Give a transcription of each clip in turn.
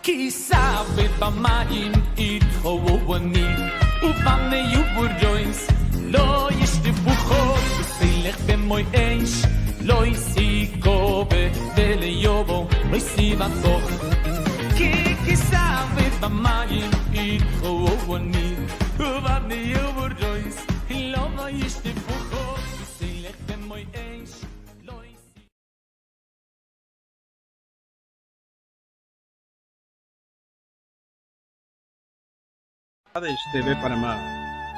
כי סבב במים יתחוו אני ובמי יוברג'ויס לא ישטפו חול וסילך במוי אש לא יסיקו וליובו לא יסיבה תוך כי סבב במים יתחוו אני ובמי יוברג'ויס לא ישטפו חול וסילך במוי אש Hades TV Panamá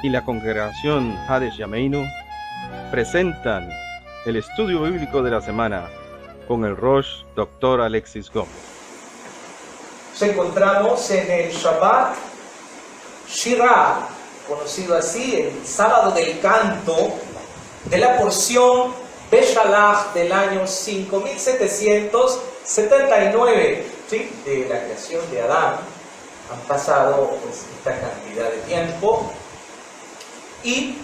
y la congregación Hades Yameinu presentan el estudio bíblico de la semana con el Rosh Dr. Alexis Gómez. Nos encontramos en el Shabbat Shirah, conocido así, el sábado del canto de la porción Beshalach del año 5779, ¿sí?, de la creación de Adán. Han pasado pues esta cantidad de tiempo y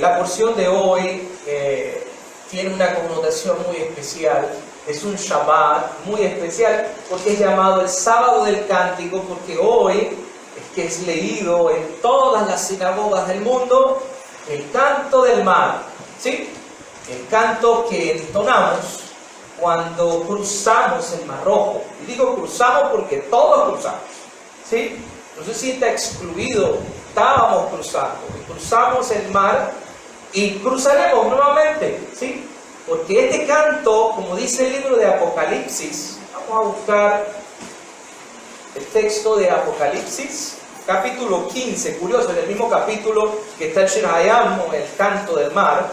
la porción de hoy tiene una connotación muy especial. Es un Shabbat muy especial porque es llamado el sábado del cántico, porque hoy es que es leído en todas las sinagogas del mundo el canto del mar, ¿sí? El canto que entonamos cuando cruzamos el Mar Rojo. Y digo cruzamos porque todos cruzamos, ¿sí? No se sienta excluido, estábamos cruzando, y cruzamos el mar y cruzaremos nuevamente, ¿sí? Porque este canto, como dice el libro de Apocalipsis, vamos a buscar el texto de Apocalipsis, capítulo 15, curioso, en el mismo capítulo que está el Shirayam, el canto del mar.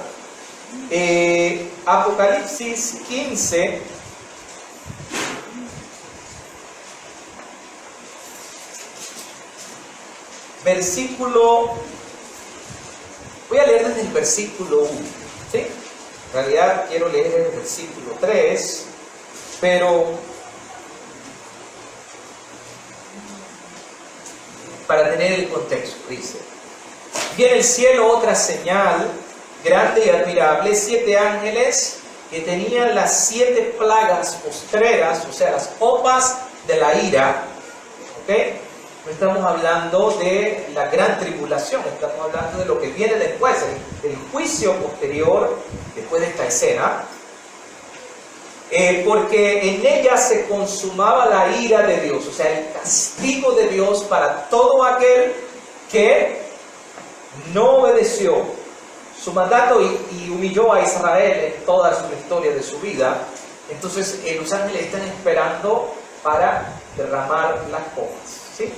Apocalipsis 15, versículo, voy a leer desde el versículo 1, ¿sí? En realidad quiero leer desde el versículo 3, pero para tener el contexto, dice: vi en el cielo otra señal grande y admirable, 7 ángeles que tenían las 7 plagas postreras, o sea, las copas de la ira, ¿ok? No estamos hablando de la gran tribulación, estamos hablando de lo que viene después, el juicio posterior después de esta escena, porque en ella se consumaba la ira de Dios, o sea, el castigo de Dios para todo aquel que no obedeció su mandato y humilló a Israel en toda su historia de su vida. Entonces los ángeles están esperando para derramar las copas, ¿sí?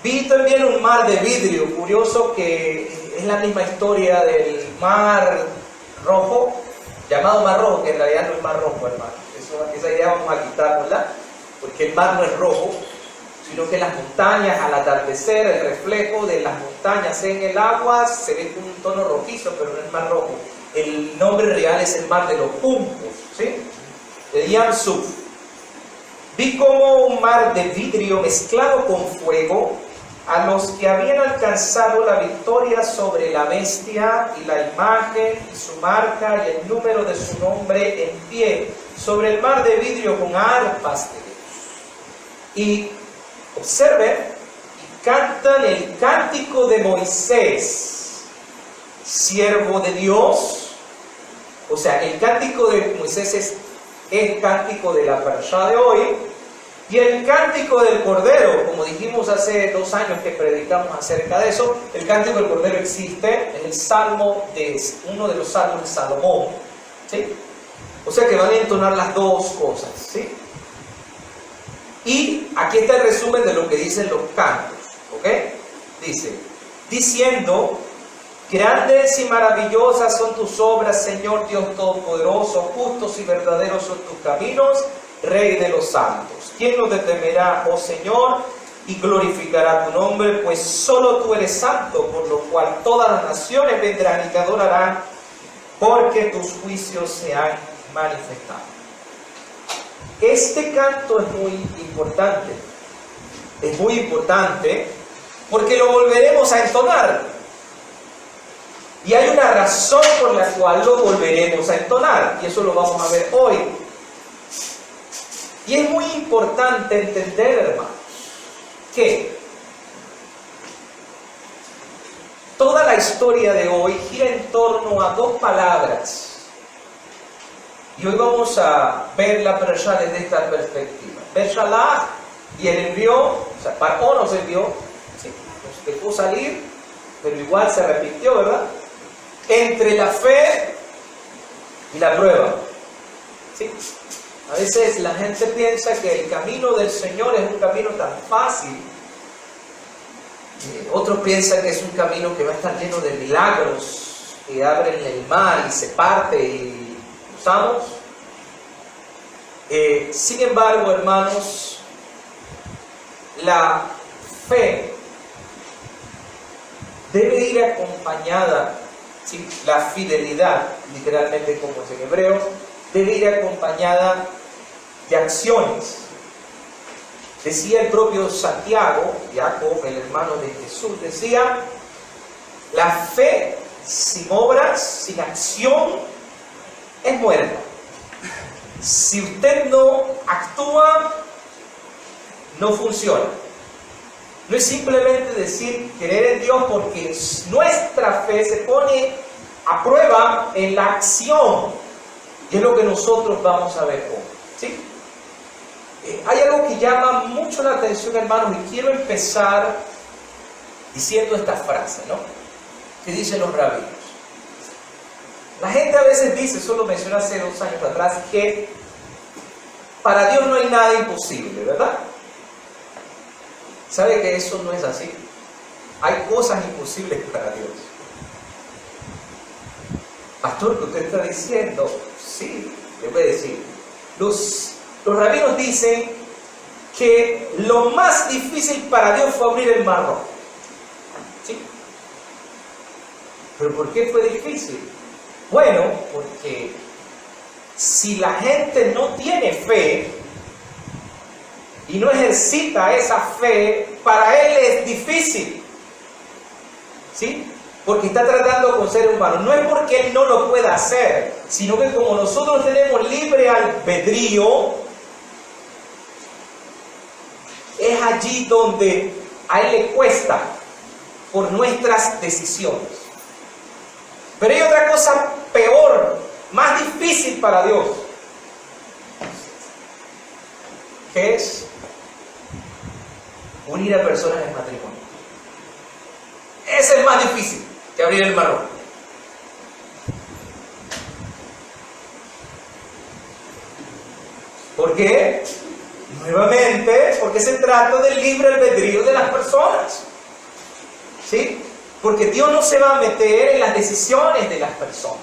Vi también un mar de vidrio, curioso que es la misma historia del mar rojo, llamado mar rojo, que en realidad no es mar rojo, hermano. Esa idea vamos a quitarla, porque el mar no es rojo, sino que las montañas al atardecer, el reflejo de las montañas en el agua se ve con un tono rojizo, pero no es mar rojo. El nombre real es el mar de los juncos, ¿sí? El Yam Suf. Vi como un mar de vidrio mezclado con fuego a los que habían alcanzado la victoria sobre la bestia y la imagen y su marca y el número de su nombre en pie sobre el mar de vidrio con arpas de Dios. Y observen, y cantan el cántico de Moisés, siervo de Dios. O sea, el cántico de Moisés es el cántico de la parashá de hoy, y el cántico del Cordero, como dijimos hace 2 años que predicamos acerca de eso. El cántico del Cordero existe en el salmo uno de los salmos de Salomón, ¿sí? O sea que van a entonar las dos cosas, ¿sí? Y aquí está el resumen de lo que dicen los cantos, ¿ok? Dice: diciendo, grandes y maravillosas son tus obras, Señor Dios Todopoderoso, justos y verdaderos son tus caminos, Rey de los santos. ¿Quién no te temerá, oh Señor, y glorificará tu nombre? Pues solo tú eres santo, por lo cual todas las naciones vendrán y te adorarán, porque tus juicios se han manifestado. Este canto es muy importante. Es muy importante porque lo volveremos a entonar. Y hay una razón por la cual lo volveremos a entonar, y eso lo vamos a ver hoy. Y es muy importante entender, hermano, que toda la historia de hoy gira en torno a dos palabras. Y hoy vamos a ver la parashá desde esta perspectiva. Beshalach, y él envió, o sea, Paró nos envió, ¿sí? Nos dejó salir, pero igual se repitió, ¿verdad? Entre la fe y la prueba. ¿Sí? A veces la gente piensa que el camino del Señor es un camino tan fácil. Otros piensan que es un camino que va a estar lleno de milagros, que abren el mar y se parte y usamos. Sin embargo, hermanos, la fe debe ir acompañada, ¿sí? La fidelidad, literalmente como es en hebreo, debe ir acompañada de acciones. Decía el propio Santiago, Jacob, el hermano de Jesús, decía, la fe sin obras, sin acción, es muerta. Si usted no actúa, no funciona. No es simplemente decir creer en Dios, porque nuestra fe se pone a prueba en la acción. Y es lo que nosotros vamos a ver hoy, ¿sí? Hay algo que llama mucho la atención, hermanos, y quiero empezar diciendo esta frase, ¿no? Que dicen los rabinos. La gente a veces dice, eso lo mencioné hace 2 años atrás, que para Dios no hay nada imposible, ¿verdad? ¿Sabe que eso no es así? Hay cosas imposibles para Dios. Pastor, ¿qué usted está diciendo? Sí, le voy a decir. Los rabinos dicen que lo más difícil para Dios fue abrir el mar rojo. ¿Sí? ¿Pero por qué fue difícil? Bueno, porque si la gente no tiene fe y no ejercita esa fe, para él es difícil. ¿Sí? Porque está tratando con seres humanos. No es porque él no lo pueda hacer, sino que como nosotros tenemos libre albedrío, es allí donde a él le cuesta por nuestras decisiones. Pero hay otra cosa peor, más difícil para Dios, que es unir a personas en matrimonio. Ese es más difícil que abrir el mar rojo. ¿Por qué? Nuevamente, porque se trata del libre albedrío de las personas. ¿Sí? Porque Dios no se va a meter en las decisiones de las personas.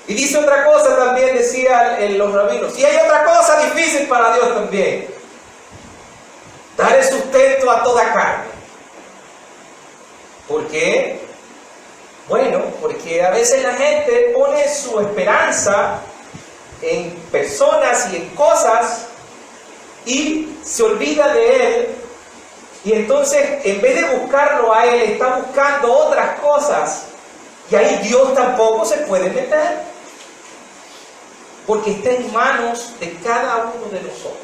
Y dice otra cosa también, decían los rabinos. Y hay otra cosa difícil para Dios también. Dar el sustento a toda carne. ¿Por qué? Bueno, porque a veces la gente pone su esperanza en personas y en cosas y se olvida de Él, y entonces en vez de buscarlo a Él está buscando otras cosas, y ahí Dios tampoco se puede meter, porque está en manos de cada uno de nosotros.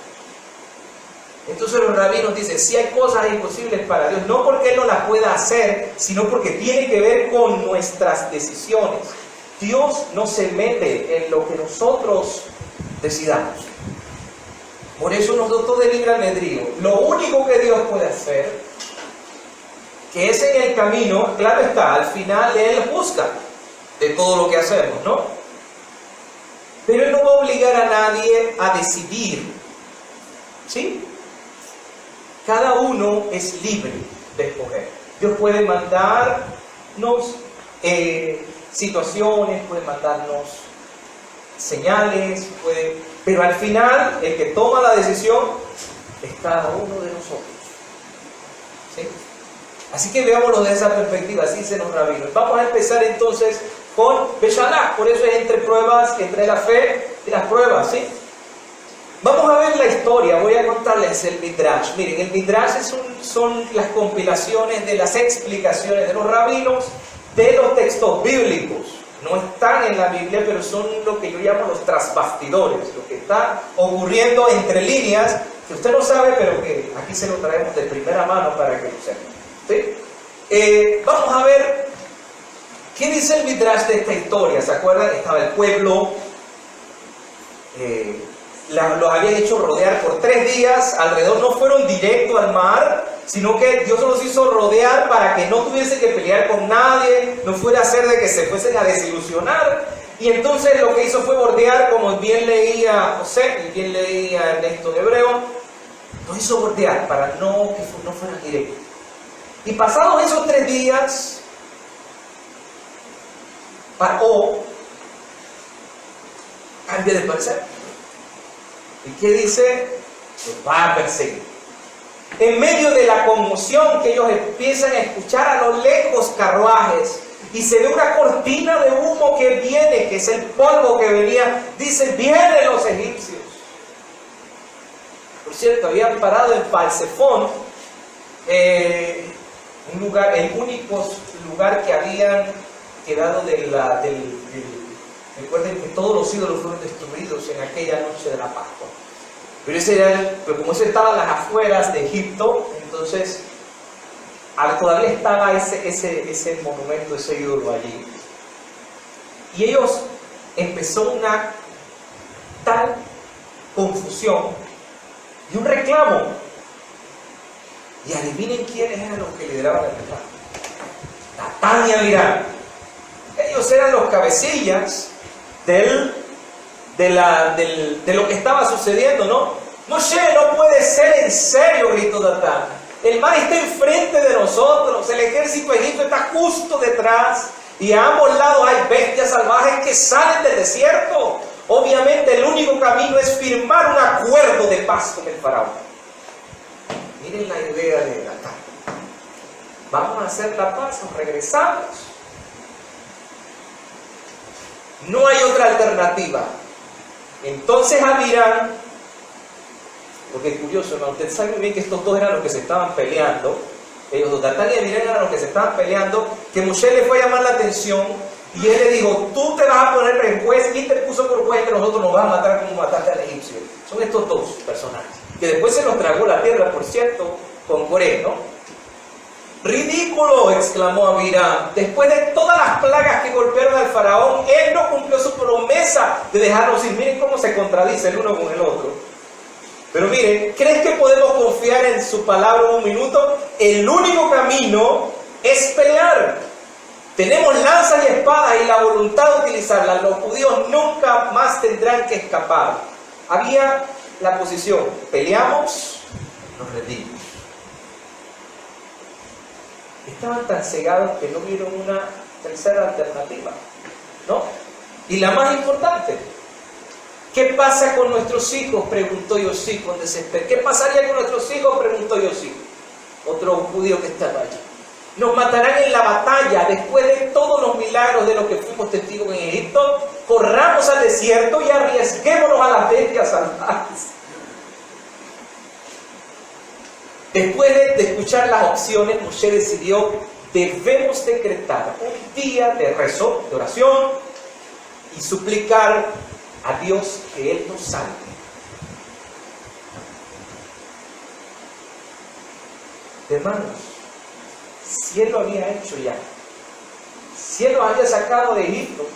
Entonces los rabinos dicen, si hay cosas imposibles para Dios, no porque Él no las pueda hacer, sino porque tiene que ver con nuestras decisiones. Dios no se mete en lo que nosotros decidamos. Por eso nos dotó de libre albedrío. Lo único que Dios puede hacer, que es en el camino, claro está, al final Él juzga de todo lo que hacemos, ¿no? Pero Él no va a obligar a nadie a decidir, ¿sí? Cada uno es libre de escoger. Dios puede mandarnos situaciones, puede mandarnos señales, pero al final el que toma la decisión es cada uno de nosotros. ¿Sí? Así que veámoslo de esa perspectiva, así se nos rabinos. Vamos a empezar entonces con Beshalach, por eso es entre pruebas, entre la fe y las pruebas, ¿sí? Vamos a ver la historia, voy a contarles el Midrash. Miren, el Midrash son las compilaciones de las explicaciones de los rabinos de los textos bíblicos. no están en la Biblia, pero son lo que yo llamo los trasbastidores, lo que está ocurriendo entre líneas, que usted no sabe, pero que aquí se lo traemos de primera mano para que lo sepa. ¿Sí? Vamos a ver qué dice el Midrash de esta historia. ¿Se acuerdan? Estaba el pueblo, los habían hecho rodear por 3 días, alrededor no fueron directo al mar, sino que Dios los hizo rodear para que no tuviesen que pelear con nadie, no fuera a ser de que se fuesen a desilusionar. Y entonces lo que hizo fue bordear, como bien leía José y bien leía Ernesto en hebreo, los hizo bordear para que no fueran directos. Y pasados esos 3 días, Paró cambia de parecer. ¿Y qué dice? Los va a perseguir. En medio de la conmoción que ellos empiezan a escuchar a lo lejos carruajes y se ve una cortina de humo que viene, que es el polvo que venía, dice, vienen los egipcios. Por cierto, habían parado en Palsefón, un lugar, el único lugar que habían quedado recuerden que todos los ídolos fueron destruidos en aquella noche de la Pascua. Pero como eso estaba en las afueras de Egipto, entonces todavía estaba ese monumento, ese ídolo allí. Y ellos empezó una tal confusión y un reclamo. Y adivinen quiénes eran los que lideraban el reclamo. Datán y Abiram. Ellos eran los cabecillas de lo que estaba sucediendo, ¿no? Moshe, no puede ser en serio, gritó Datán. El mar está enfrente de nosotros, el ejército egipcio está justo detrás y a ambos lados hay bestias salvajes que salen del desierto. Obviamente el único camino es firmar un acuerdo de paz con el faraón. Miren la idea de Datán. Vamos a hacer la paz, nos regresamos. No hay otra alternativa. Entonces Abiram, porque es curioso, ¿no? Usted sabe muy bien que estos dos eran los que se estaban peleando. Ellos dos, Datán y Abiram, eran los que se estaban peleando. Que Moshe le fue a llamar la atención y él le dijo, tú te vas a poner en juez. ¿Quién te puso por juez que nosotros nos vamos a matar como mataste al egipcio? Son estos dos personajes, que después se los tragó la tierra, por cierto, con Coré, ¿no? ¡Ridículo!, exclamó Abiram. Después de todas las plagas que golpearon al faraón, él no cumplió su promesa de dejarnos ir. Miren cómo se contradice el uno con el otro. Pero miren, ¿crees que podemos confiar en su palabra un minuto? El único camino es pelear. Tenemos lanzas y espadas y la voluntad de utilizarlas. Los judíos nunca más tendrán que escapar. Había la posición, peleamos, nos rendimos. Estaban tan cegados que no vieron una tercera alternativa, ¿no? Y la más importante, ¿qué pasa con nuestros hijos?, preguntó Yosí con desespero. ¿Qué pasaría con nuestros hijos?, preguntó Yosí, otro judío que estaba allí. Nos matarán en la batalla. Después de todos los milagros de los que fuimos testigos en Egipto, corramos al desierto y arriesguémonos a las bestias salvajes. Después de escuchar las opciones, Moshe decidió, debemos decretar un día de rezo, de oración, y suplicar a Dios que Él nos salve. Hermanos, si Él lo había hecho ya, si Él los había sacado de Egipto,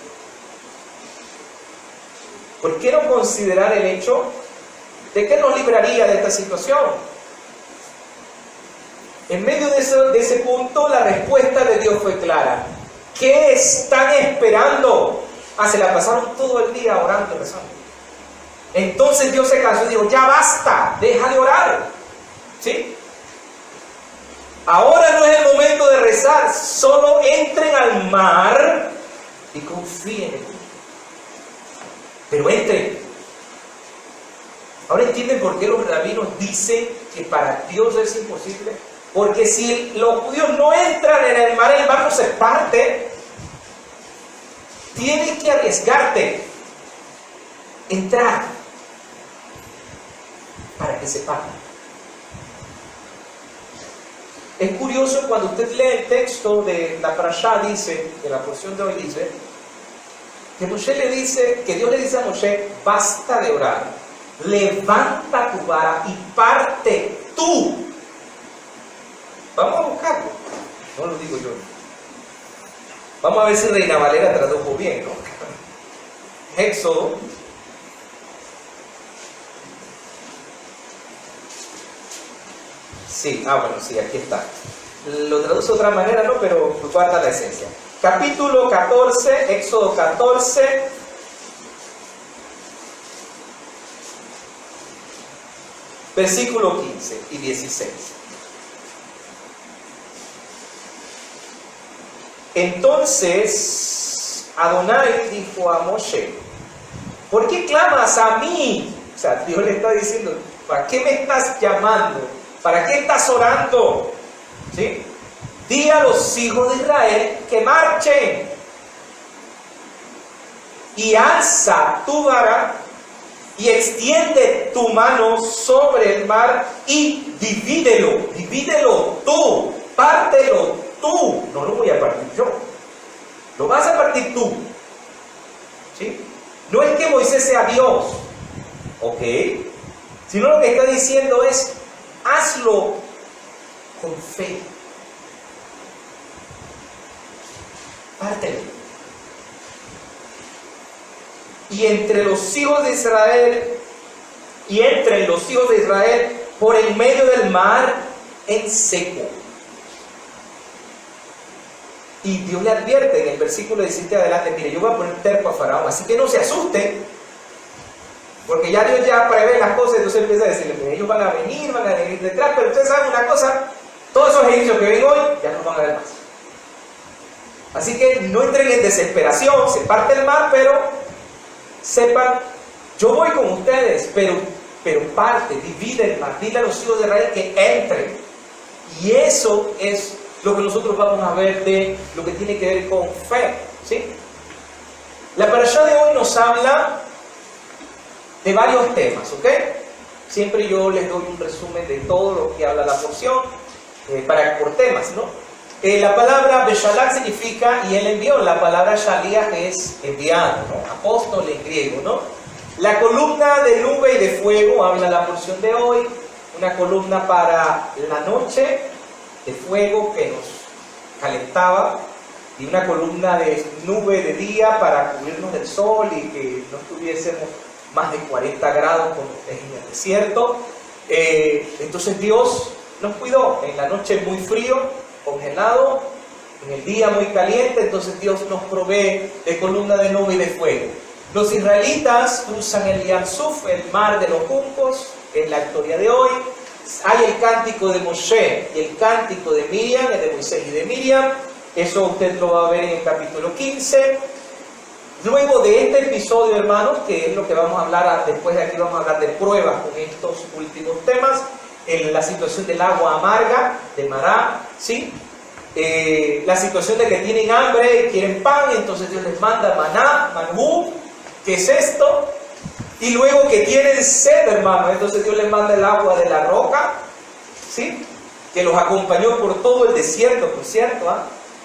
¿por qué no considerar el hecho de que nos libraría de esta situación? En medio de ese punto, la respuesta de Dios fue clara. ¿Qué están esperando? Se la pasaron todo el día orando y rezando. Entonces Dios se cansó y dijo, ya basta, deja de orar. ¿Sí? Ahora no es el momento de rezar, solo entren al mar y confíen en mí. Pero entren. Ahora entienden por qué los rabinos dicen que para Dios es imposible. Porque si los judíos no entran en el mar no se parte. Tienes que arriesgarte, entrar, para que se parte. Es curioso cuando usted lee el texto de la parashá, dice, de la porción de hoy dice, que Dios le dice a Moshe, basta de orar, levanta tu vara y parte tú. Vamos a buscarlo, no lo digo yo. Vamos a ver si Reina Valera tradujo bien, ¿no? Éxodo. Sí, bueno, sí, aquí está. Lo traduce de otra manera, ¿no? Pero guarda la esencia. Capítulo 14, Éxodo 14. Versículo 15 y 16. Entonces Adonai dijo a Moshe, ¿por qué clamas a mí? O sea, Dios le está diciendo, ¿para qué me estás llamando? ¿Para qué estás orando? ¿Sí? Di a los hijos de Israel que marchen y alza tu vara y extiende tu mano sobre el mar y divídelo tú, pártelo tú. No lo voy a partir yo, lo vas a partir tú. ¿Sí? No es que Moisés sea Dios, ¿ok? Sino lo que está diciendo es, hazlo con fe. Pártelo. Y entre los hijos de Israel, por el medio del mar, en seco. Y Dios le advierte en el versículo 17 adelante, mire, yo voy a poner terco a Faraón, así que no se asuste, porque ya Dios ya prevé las cosas, entonces empieza a decirle, mire, ellos van a venir detrás, pero ustedes saben una cosa, todos esos egipcios que ven hoy, ya no van a ver más. Así que no entren en desesperación, se parte el mar, pero sepan, yo voy con ustedes, pero parte, divide el mar, dile a los hijos de Israel que entren. Y eso es lo que nosotros vamos a ver de lo que tiene que ver con fe, ¿sí? La parashá de hoy nos habla de varios temas, ¿ok? Siempre yo les doy un resumen de todo lo que habla la porción, por temas, ¿no? La palabra Beshalach significa, y él envió, la palabra Shaliach es enviado, ¿no? Apóstol en griego, ¿no? La columna de nube y de fuego habla la porción de hoy, una columna para la noche de fuego que nos calentaba, y una columna de nube de día para cubrirnos del sol y que no estuviésemos más de 40 grados como es en el desierto. Entonces Dios nos cuidó en la noche muy frío, congelado, en el día muy caliente, entonces Dios nos provee de columna de nube y de fuego. Los israelitas cruzan el Yam Suf, el mar de los juncos, en la historia de hoy. Hay el cántico de Moshe y el cántico de Miriam, el de Moisés y de Miriam. Eso usted lo va a ver en el capítulo 15. Luego de este episodio, hermanos, que es lo que vamos a hablar, después de aquí vamos a hablar de pruebas con estos últimos temas, en la situación del agua amarga, de Mará, ¿sí? La situación de que tienen hambre y quieren pan, entonces Dios les manda maná, manú, ¿qué es esto? Y luego que tienen sed, hermano, entonces Dios les manda el agua de la roca, ¿sí? Que los acompañó por todo el desierto, por cierto,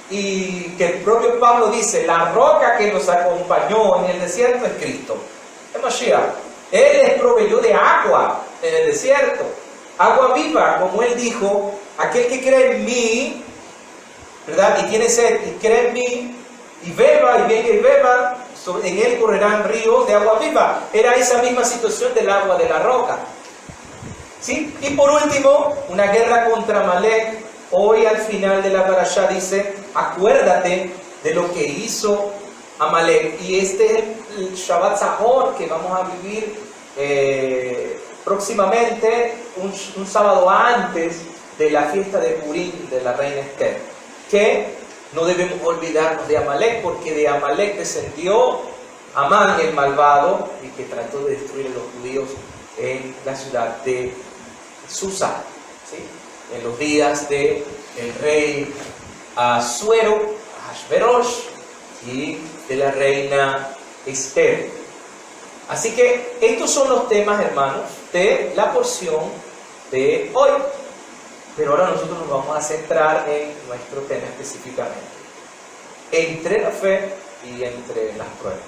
y que el propio Pablo dice, la roca que los acompañó en el desierto es Cristo, es Mashiach. Él les proveyó de agua en el desierto, agua viva, como él dijo, aquel que cree en mí, ¿verdad? Y tiene sed y cree en mí, y beba, y venga y beba, en él correrán ríos de agua viva. Era esa misma situación del agua de la roca, ¿sí? Y por último, una guerra contra Amalek. Hoy al final de la parashá dice, acuérdate de lo que hizo Amalek. Y este es el Shabbat Zahor que vamos a vivir próximamente, un sábado antes de la fiesta de Purim de la reina Esther, que no debemos olvidarnos de Amalek, porque de Amalek descendió Amán el malvado, y que trató de destruir a los judíos en la ciudad de Susa, ¿sí? En los días del rey Asuero, Ahasverosh, y de la reina Esther. Así que estos son los temas, hermanos, de la porción de hoy. Pero ahora nosotros nos vamos a centrar en nuestro tema específicamente. Entre la fe y entre las pruebas.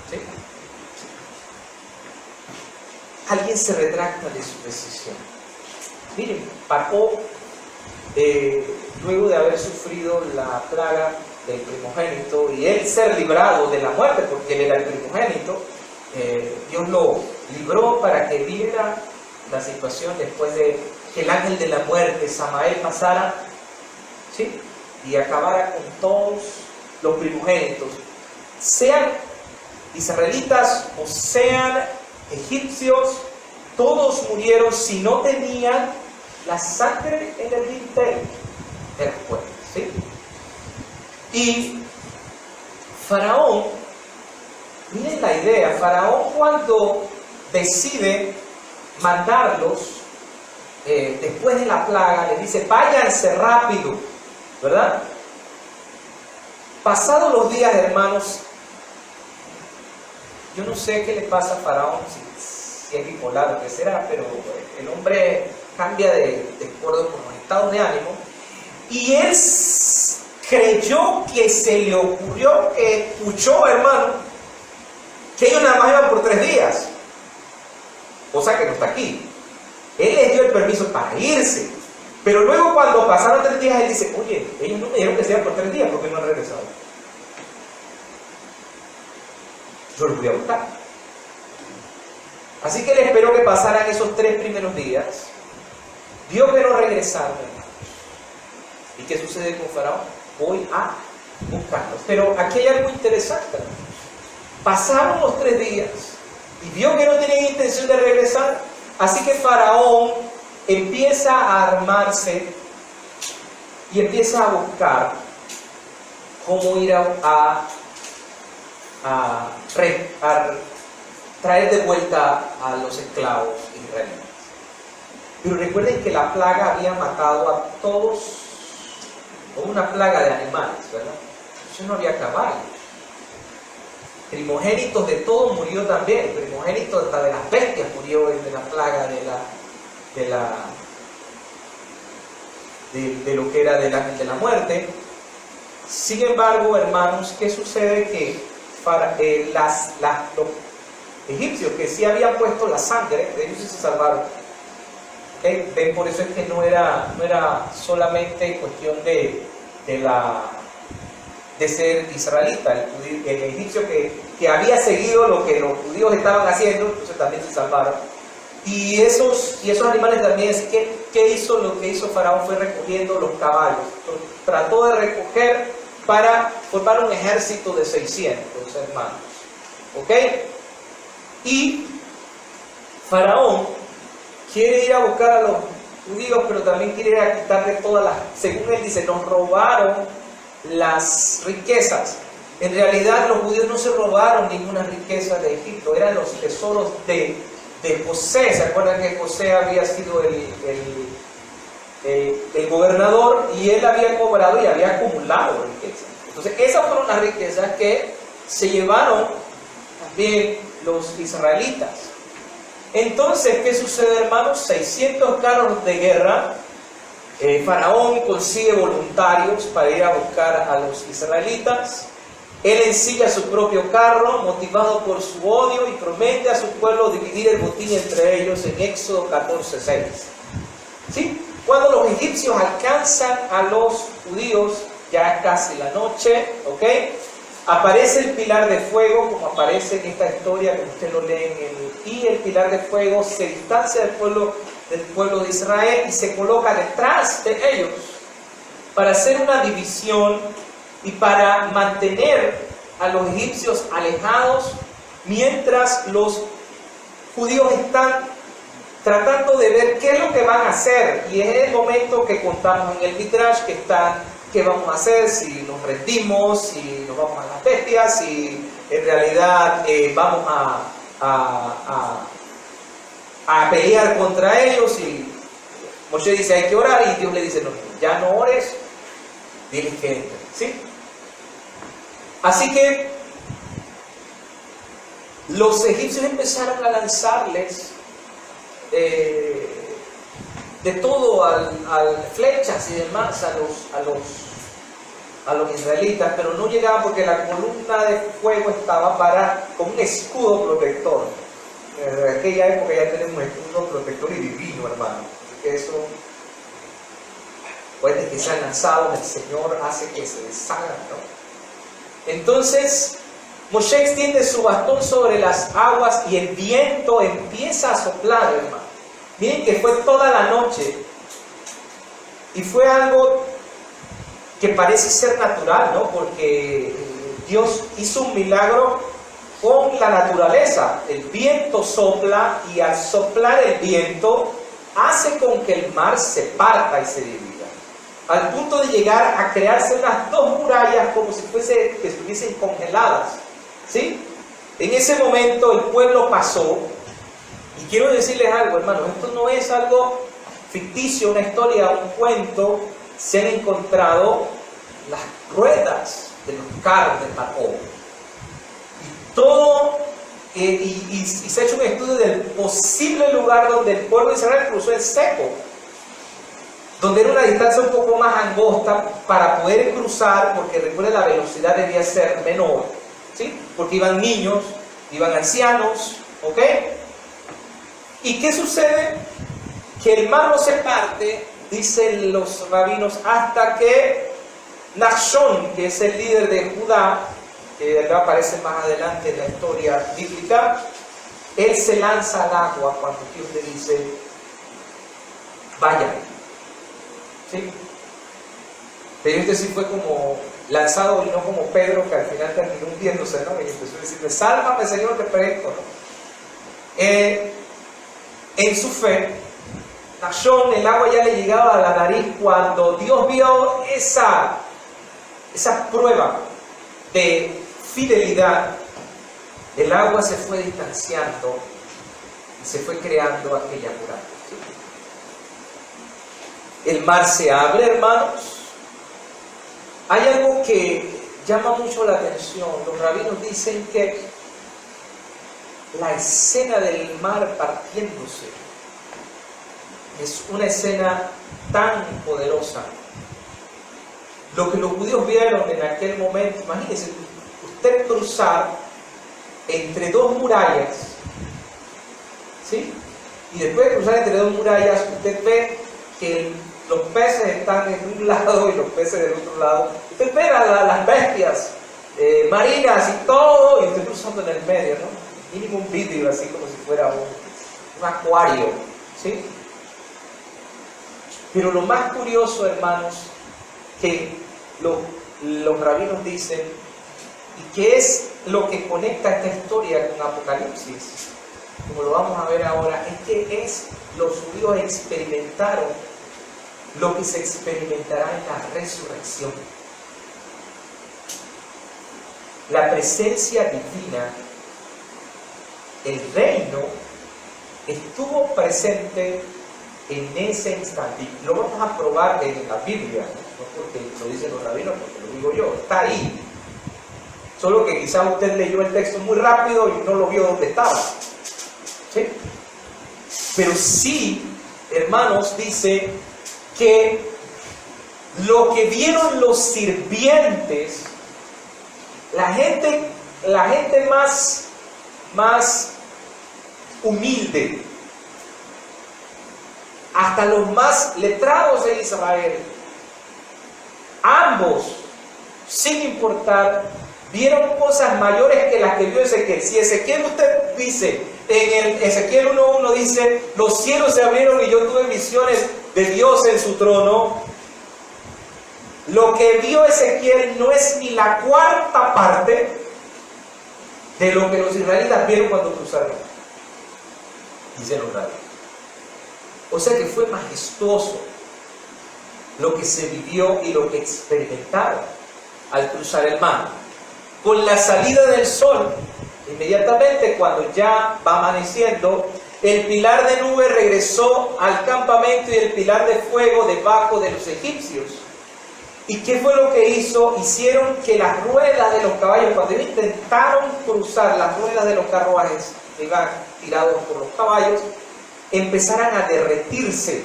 ¿Sí? Alguien se retracta de su decisión. Miren, Paró, luego de haber sufrido la plaga del primogénito y él ser librado de la muerte, porque él era el primogénito, Dios lo libró para que viera la situación después de que el ángel de la muerte, Samael, pasara, ¿sí?, y acabara con todos los primogénitos, sean israelitas o sean egipcios. Todos murieron si no tenían la sangre en el dintel de las puertas, ¿sí? Y Faraón, miren la idea, Faraón cuando decide mandarlos después de la plaga, les dice, váyanse rápido, ¿verdad? Pasados los días, hermanos, yo no sé qué le pasa a Faraón, si es bipolar o qué será, pero el hombre cambia de acuerdo con los estados de ánimo, y él creyó que se le ocurrió que escuchó, hermano, que ellos nada más iban por 3 días, cosa que no está aquí. Él les dio el permiso para irse, pero luego cuando pasaron 3 días, él dice, oye, ellos no me dijeron que se iban por 3 días, ¿por qué no han regresado? Yo los voy a buscar. Así que él esperó que pasaran esos 3 primeros días, vio que no regresaron, hermanos. ¿Y qué sucede con Faraón? Voy a buscarlos. Pero aquí hay algo interesante, hermanos. Pasaron los 3 días y vio que no tenían intención de regresar. Así que Faraón empieza a armarse y empieza a buscar cómo ir a traer de vuelta a los esclavos israelitas. Pero recuerden que la plaga había matado a todos, o una plaga de animales, ¿verdad? Entonces no había caballos. Primogénitos de todo murió también, primogénitos hasta de las bestias murió de la plaga de lo que era del ángel de la muerte. Sin embargo, hermanos, ¿qué sucede? Que los egipcios que sí habían puesto la sangre, de ellos sí se salvaron. ¿Okay? ¿Ven? Por eso es que no era solamente cuestión de ser israelita. El egipcio que había seguido lo que los judíos estaban haciendo, entonces también se salvaron. Y esos animales también, ¿qué hizo? Lo que hizo Faraón fue recogiendo los caballos. Entonces, trató de recoger para formar un ejército de 600 hermanos. ¿Ok? Y Faraón quiere ir a buscar a los judíos, pero también quiere ir a quitarle todas las... Según él dice, nos robaron las riquezas. En realidad los judíos no se robaron ninguna riqueza de Egipto, eran los tesoros de José. ¿Se acuerdan que José había sido el gobernador y él había cobrado y había acumulado riquezas? Entonces esas fueron las riquezas que se llevaron también los israelitas. Entonces, ¿qué sucede, hermanos? 600 carros de guerra. Faraón consigue voluntarios para ir a buscar a los israelitas. Él ensilla su propio carro, motivado por su odio, y promete a su pueblo dividir el botín entre ellos en Éxodo 14:6. ¿Sí? Cuando los egipcios alcanzan a los judíos, ya es casi la noche, ¿ok? Aparece el pilar de fuego, como aparece en esta historia que usted lo lee y el pilar de fuego se distancia del pueblo de Israel y se coloca detrás de ellos para hacer una división y para mantener a los egipcios alejados mientras los judíos están tratando de ver qué es lo que van a hacer. Y es el momento que contamos en el Midrash que qué vamos a hacer, si nos rendimos, si nos vamos a las bestias, si en realidad vamos a pelear contra ellos. Y Moshe dice hay que orar y Dios le dice no, ya no ores, diles que entren, ¿sí? Así que los egipcios empezaron a lanzarles de todo, flechas y demás a a los israelitas, pero no llegaban porque la columna de fuego estaba como un escudo protector. En aquella época ya tenemos un escudo protector y divino, hermano. Porque eso, puede que sean lanzados, el Señor hace que se deshagan, ¿no? Entonces, Moshe extiende su bastón sobre las aguas y el viento empieza a soplar, hermano. Miren que fue toda la noche y fue algo que parece ser natural, ¿no? Porque Dios hizo un milagro con la naturaleza. El viento sopla y al soplar el viento hace con que el mar se parta y se divida, al punto de llegar a crearse unas dos murallas como si que estuviesen congeladas, ¿sí? En ese momento el pueblo pasó, y quiero decirles algo, hermanos, esto no es algo ficticio, una historia, un cuento. Se han encontrado las ruedas de los carros de Faraón. Y todo, y se ha hecho un estudio del posible lugar donde el pueblo de Israel cruzó el seco, donde era una distancia un poco más angosta para poder cruzar, porque recuerden, la velocidad debía ser menor, ¿sí? Porque iban niños, iban ancianos, ¿ok? ¿Y qué sucede? Que el mar no se parte, dicen los rabinos, hasta que Nachshon, que es el líder de Judá, que aparece más adelante en la historia bíblica, él se lanza al agua cuando Dios le dice, vaya. ¿Sí? Pero este sí fue como lanzado y no como Pedro, que al final terminó hundiéndose, ¿no? Y empezó a decirle, sálvame, Señor, te perezo, ¿no? En su fe, Nachshon, el agua ya le llegaba a la nariz cuando Dios vio esa prueba de fidelidad. El agua se fue distanciando y se fue creando aquella muralla. El mar se abre, hermanos. Hay algo que llama mucho la atención. Los rabinos dicen que la escena del mar partiéndose es una escena tan poderosa. Lo que los judíos vieron en aquel momento, imagínense, usted cruzar entre dos murallas, ¿sí? Y después de cruzar entre dos murallas, usted ve que los peces están en un lado y los peces del otro lado. Usted ve las bestias marinas y todo, y usted cruzando en el medio, ¿no? Mínimo un vidrio, así como si fuera un acuario, ¿sí? Pero lo más curioso, hermanos, que los rabinos dicen, y que es lo que conecta esta historia con Apocalipsis, como lo vamos a ver ahora, es que los judíos experimentaron lo que se experimentará en la resurrección. La presencia divina, el reino, estuvo presente en ese instante. Y lo vamos a probar en la Biblia, no porque lo dicen los rabinos, porque lo digo yo, está ahí. Solo que quizás usted leyó el texto muy rápido y no lo vio donde estaba, ¿sí? Pero sí, hermanos, dice que lo que vieron los sirvientes, la gente más humilde, hasta los más letrados de Israel, ambos, sin importar, vieron cosas mayores que las que vio Ezequiel. Si Ezequiel, usted dice, en el Ezequiel 1:1 dice, los cielos se abrieron y yo tuve visiones de Dios en su trono. Lo que vio Ezequiel no es ni la cuarta parte de lo que los israelitas vieron cuando cruzaron, dicen los rabinos. O sea que fue majestuoso lo que se vivió y lo que experimentaron al cruzar el mar. Con la salida del sol, inmediatamente cuando ya va amaneciendo, el pilar de nube regresó al campamento y el pilar de fuego debajo de los egipcios. ¿Y qué fue lo que hizo? Hicieron que las ruedas de los caballos, cuando ellos intentaron cruzar las ruedas de los carruajes que iban tirados por los caballos, empezaran a derretirse,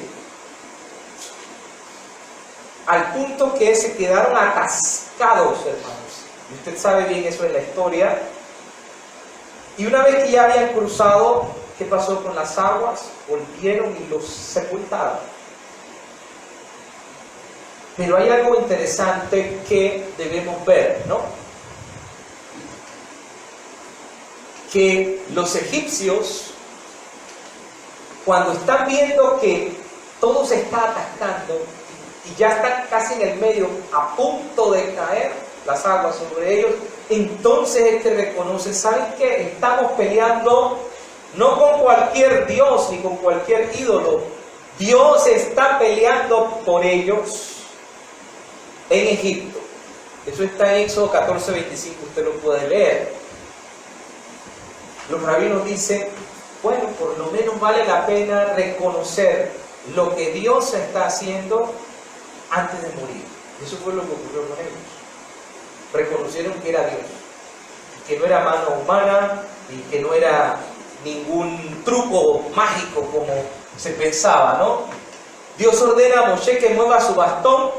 al punto que se quedaron atascados, hermanos. Y usted sabe bien eso en la historia. Y una vez que ya habían cruzado, ¿qué pasó con las aguas? Volvieron y los sepultaron. Pero hay algo interesante que debemos ver, ¿no? Que los egipcios, cuando están viendo que todo se está atascando y ya están casi en el medio, a punto de caer las aguas sobre ellos, entonces es que reconocen, ¿saben qué? Estamos peleando no con cualquier dios ni con cualquier ídolo. Dios está peleando por ellos en Egipto. Eso está en Éxodo 14:25, usted lo puede leer. Los rabinos dicen, bueno, por lo menos vale la pena reconocer lo que Dios está haciendo antes de morir. Eso fue lo que ocurrió con ellos. Reconocieron que era Dios, que no era mano humana y que no era ningún truco mágico como se pensaba, ¿no? Dios ordena a Moshe que mueva su bastón,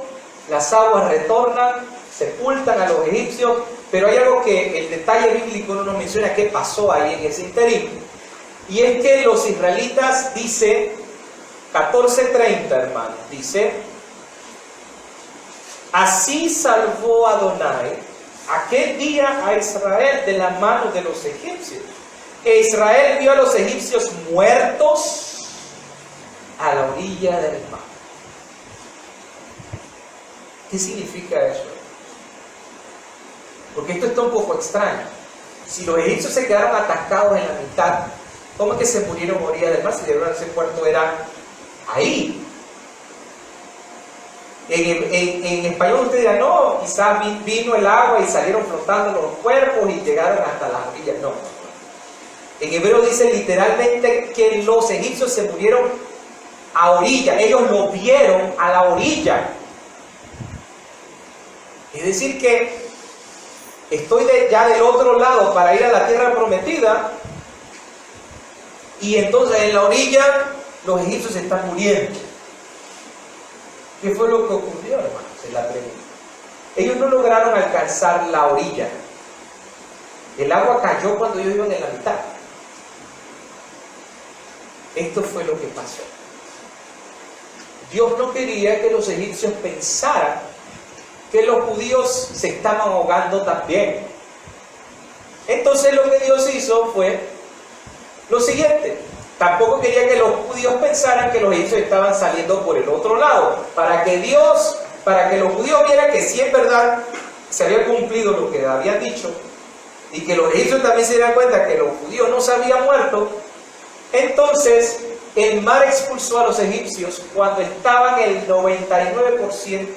las aguas retornan, sepultan a los egipcios, pero hay algo que el detalle bíblico no nos menciona qué pasó ahí en ese interín. Y es que los israelitas, dice 14:30, hermanos, dice: así salvó Adonai aquel día a Israel de la mano de los egipcios. E Israel vio a los egipcios muertos a la orilla del mar. ¿Qué significa eso? Porque esto está un poco extraño. Si los egipcios se quedaron atascados en la mitad, ¿cómo es que se murieron a orilla del mar? Si ese puerto era ahí. En español usted dirá, no, quizás vino el agua y salieron flotando los cuerpos y llegaron hasta las orillas. No. En hebreo dice literalmente que los egipcios se murieron a orilla. Ellos lo vieron a la orilla. Es decir que estoy ya del otro lado para ir a la tierra prometida y entonces en la orilla los egipcios se están muriendo. ¿Qué fue lo que ocurrió, hermanos? Es la pregunta. Ellos no lograron alcanzar la orilla. El agua cayó cuando ellos iban en la mitad. Esto fue lo que pasó. Dios no quería que los egipcios pensaran que los judíos se estaban ahogando también. Entonces lo que Dios hizo fue lo siguiente. Tampoco quería que los judíos pensaran que los egipcios estaban saliendo por el otro lado. Para que los judíos vieran que sí en verdad se había cumplido lo que habían dicho y que los egipcios también se dieran cuenta que los judíos no se habían muerto, entonces el mar expulsó a los egipcios cuando estaban el 99%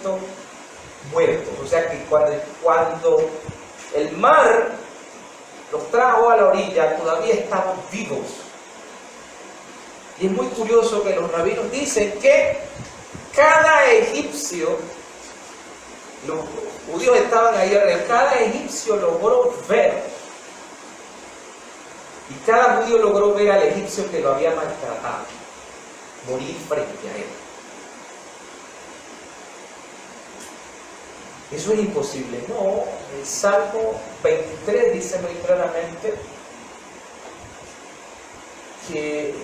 muertos. O sea que cuando el mar los trajo a la orilla, todavía estaban vivos. Y es muy curioso que los rabinos dicen que cada egipcio, los judíos estaban ahí arriba, cada egipcio logró ver, y cada judío logró ver al egipcio que lo había maltratado, morir frente a él. Eso es imposible. No, el Salmo 23 dice muy claramente que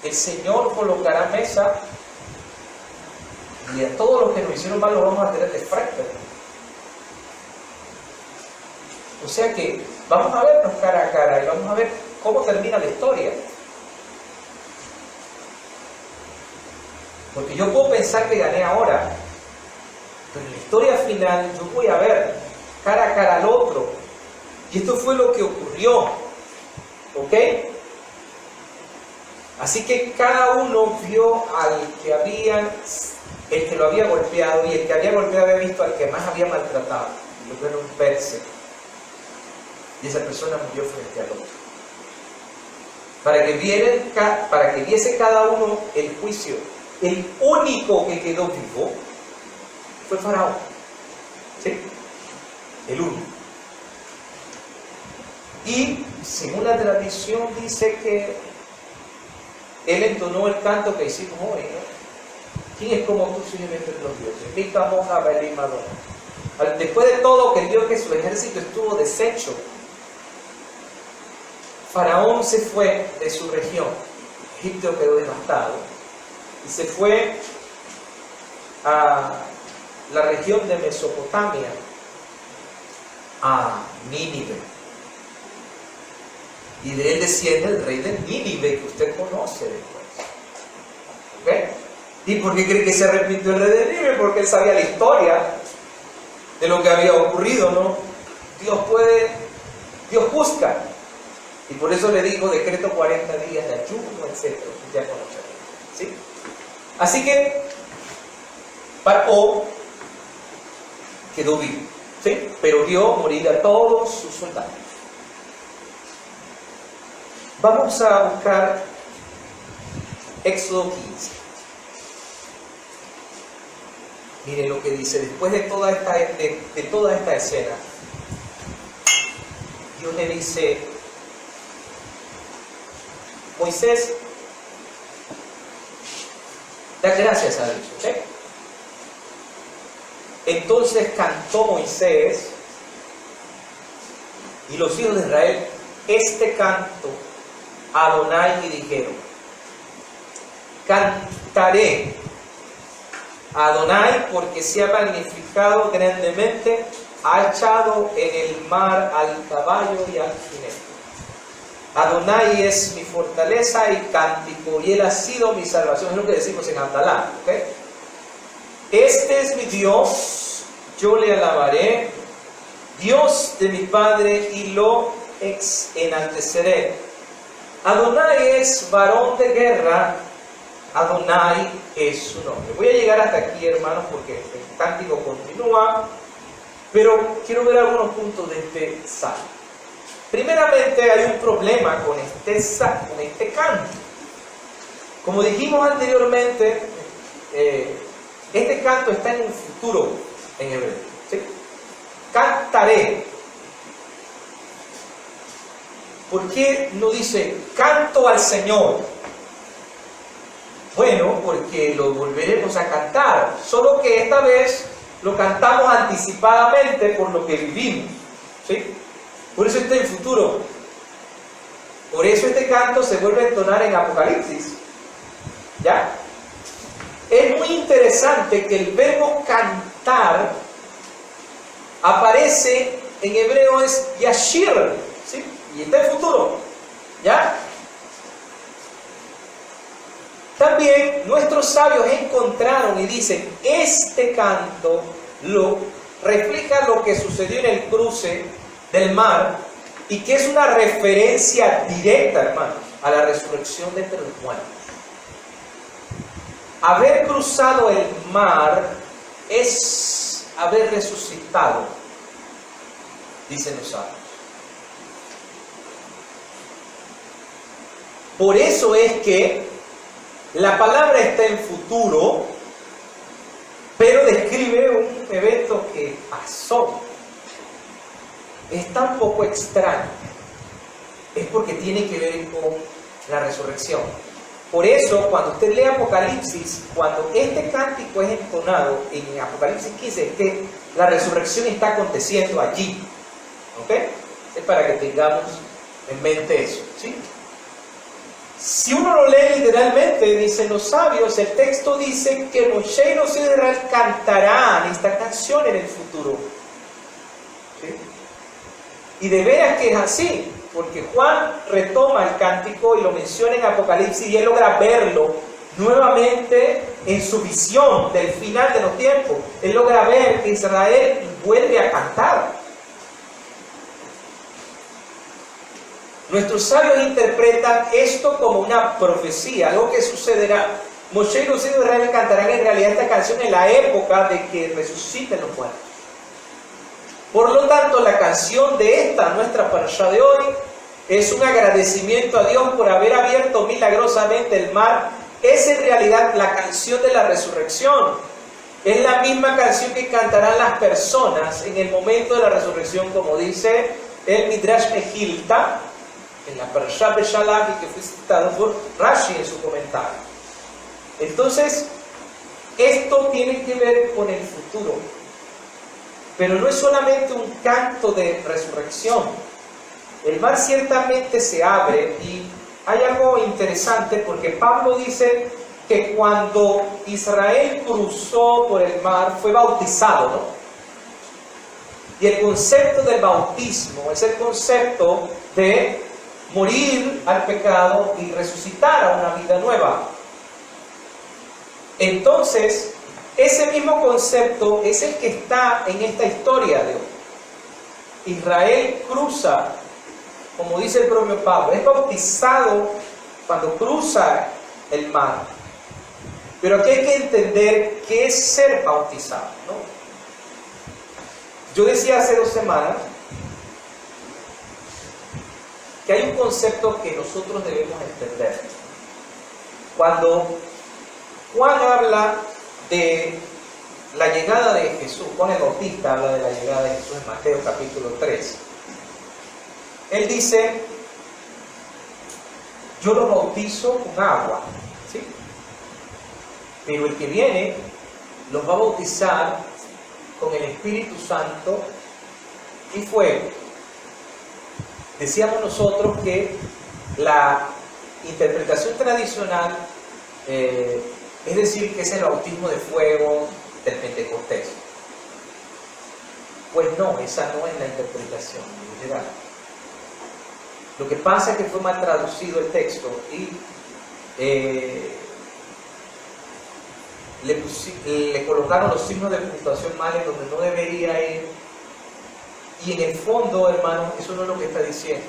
el Señor colocará mesa y a todos los que nos hicieron mal los vamos a tener de frente. O sea que vamos a vernos cara a cara y vamos a ver cómo termina la historia. Porque yo puedo pensar que gané ahora, pero en la historia final yo voy a ver cara a cara al otro. Y esto fue lo que ocurrió. ¿Ok? Así que cada uno vio al el que lo había golpeado, y el que había golpeado había visto al que más había maltratado. Y lo vieron verse. Y esa persona murió frente al otro. Para que viese cada uno el juicio. El único que quedó vivo fue Faraón. ¿Sí? El único. Y según la tradición dice que él entonó el canto que hicimos hoy, ¿no? ¿Quién es como tú, Señor, entre los dioses? Después de todo, que vio que su ejército estuvo deshecho, Faraón se fue de su región. Egipto quedó devastado y se fue a la región de Mesopotamia, a Nínive. Y de él desciende el rey de Nínive, que usted conoce después. ¿Ok? ¿Y por qué cree que se arrepintió el rey de Nínive? Porque él sabía la historia de lo que había ocurrido, ¿no? Dios juzga. Y por eso le dijo, decreto 40 días de ayuno, etc. Ya conocen, ¿sí? Así que, Paró quedó vivo, ¿sí? Pero vio morir a todos sus soldados. Vamos a buscar Éxodo 15. Miren lo que dice, después de toda esta escena, Dios le dice, Moisés, da gracias a Dios, ¿ok? Entonces cantó Moisés y los hijos de Israel este canto a Adonai y dijeron, cantaré a Adonai porque se ha magnificado grandemente, ha echado en el mar al caballo y al jinete. Adonai es mi fortaleza y cántico, y Él ha sido mi salvación. Es lo que decimos en Abdalá, ¿ok? Este es mi Dios, yo le alabaré, Dios de mi Padre, y lo enalteceré. Adonai es varón de guerra, Adonai es su nombre. Voy a llegar hasta aquí, hermanos, porque el cántico continúa, pero quiero ver algunos puntos de este salmo. Primeramente, hay un problema con este canto. Como dijimos anteriormente, este canto está en un futuro en hebreo, ¿sí? Cantaré. ¿Por qué no dice canto al Señor? Bueno, porque lo volveremos a cantar, solo que esta vez lo cantamos anticipadamente por lo que vivimos, ¿sí? Por eso está en futuro. Por eso este canto se vuelve a entonar en Apocalipsis. ¿Ya? Es muy interesante que el verbo cantar aparece en hebreo es yashir, ¿sí? Y está en futuro. ¿Ya? También nuestros sabios encontraron y dicen, este canto refleja lo que sucedió en el cruce del mar, y que es una referencia directa, hermanos, a la resurrección de entre los muertos. Haber cruzado el mar es haber resucitado, dicen los sabios. Por eso es que la palabra está en futuro, pero describe un evento que pasó. Es tan poco extraño, es porque tiene que ver con la resurrección. Por eso, cuando usted lee Apocalipsis, cuando este cántico es entonado en Apocalipsis 15, es que la resurrección está aconteciendo allí. ¿Ok? Es para que tengamos en mente eso, ¿sí? Si uno lo lee literalmente, dicen los sabios, el texto dice que Moshe y los hijos de Israel cantarán esta canción en el futuro. ¿Sí? Y de veras que es así, porque Juan retoma el cántico y lo menciona en Apocalipsis y él logra verlo nuevamente en su visión del final de los tiempos. Él logra ver que Israel vuelve a cantar. Nuestros sabios interpretan esto como una profecía, algo que sucederá. Moshe y los hijos de Israel cantarán en realidad esta canción en la época de que resuciten los muertos. Por lo tanto, la canción de nuestra parashá de hoy, es un agradecimiento a Dios por haber abierto milagrosamente el mar. Es en realidad la canción de la resurrección. Es la misma canción que cantarán las personas en el momento de la resurrección, como dice el Midrash Mehilta, en la parashá Beshalach, que fue citado por Rashi en su comentario. Entonces, Esto tiene que ver con el futuro. Pero no es solamente un canto de resurrección. El mar ciertamente se abre y hay algo interesante porque Pablo dice que cuando Israel cruzó por el mar fue bautizado, ¿no? Y el concepto del bautismo es el concepto de morir al pecado y resucitar a una vida nueva. Entonces, ese mismo concepto es el que está en esta historia de hoy. Israel cruza, como dice el propio Pablo, es bautizado cuando cruza el mar. Pero aquí hay que entender qué es ser bautizado, ¿no? Yo decía hace 2 semanas que hay un concepto que nosotros debemos entender. Cuando Juan habla de la llegada de Jesús, Juan el Bautista habla de la llegada de Jesús en Mateo capítulo 3. Él dice, yo los bautizo con agua, ¿sí? Pero el que viene los va a bautizar con el Espíritu Santo y fuego. Decíamos nosotros que la interpretación tradicional, es decir, que es el bautismo de fuego del Pentecostés. Pues no, esa no es la interpretación literal. Lo que pasa es que fue mal traducido el texto y le colocaron los signos de puntuación mal en donde no debería ir. Y en el fondo, hermanos, eso no es lo que está diciendo.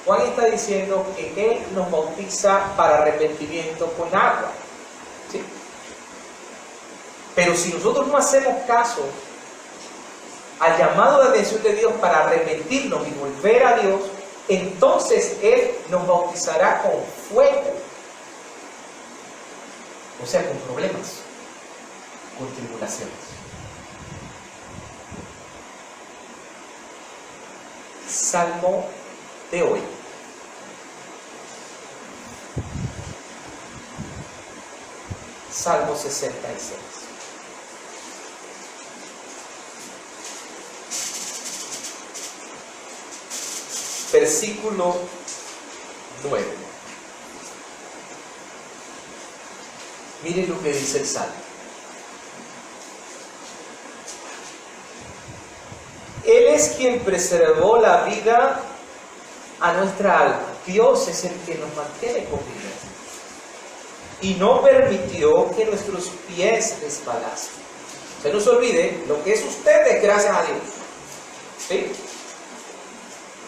Juan está diciendo que Él nos bautiza para arrepentimiento con agua, ¿sí? Pero si nosotros no hacemos caso al llamado de atención de Dios para arrepentirnos y volver a Dios, entonces Él nos bautizará con fuego. O sea, con problemas, con tribulaciones. Salmo de hoy. Salmo 66. Versículo 9. Miren lo que dice el Salmo. Él es quien preservó la vida a nuestra alma. Dios es el que nos mantiene con vida. Y no permitió que nuestros pies resbalasen. Se nos olvide, lo que es usted es gracias a Dios. ¿Sí?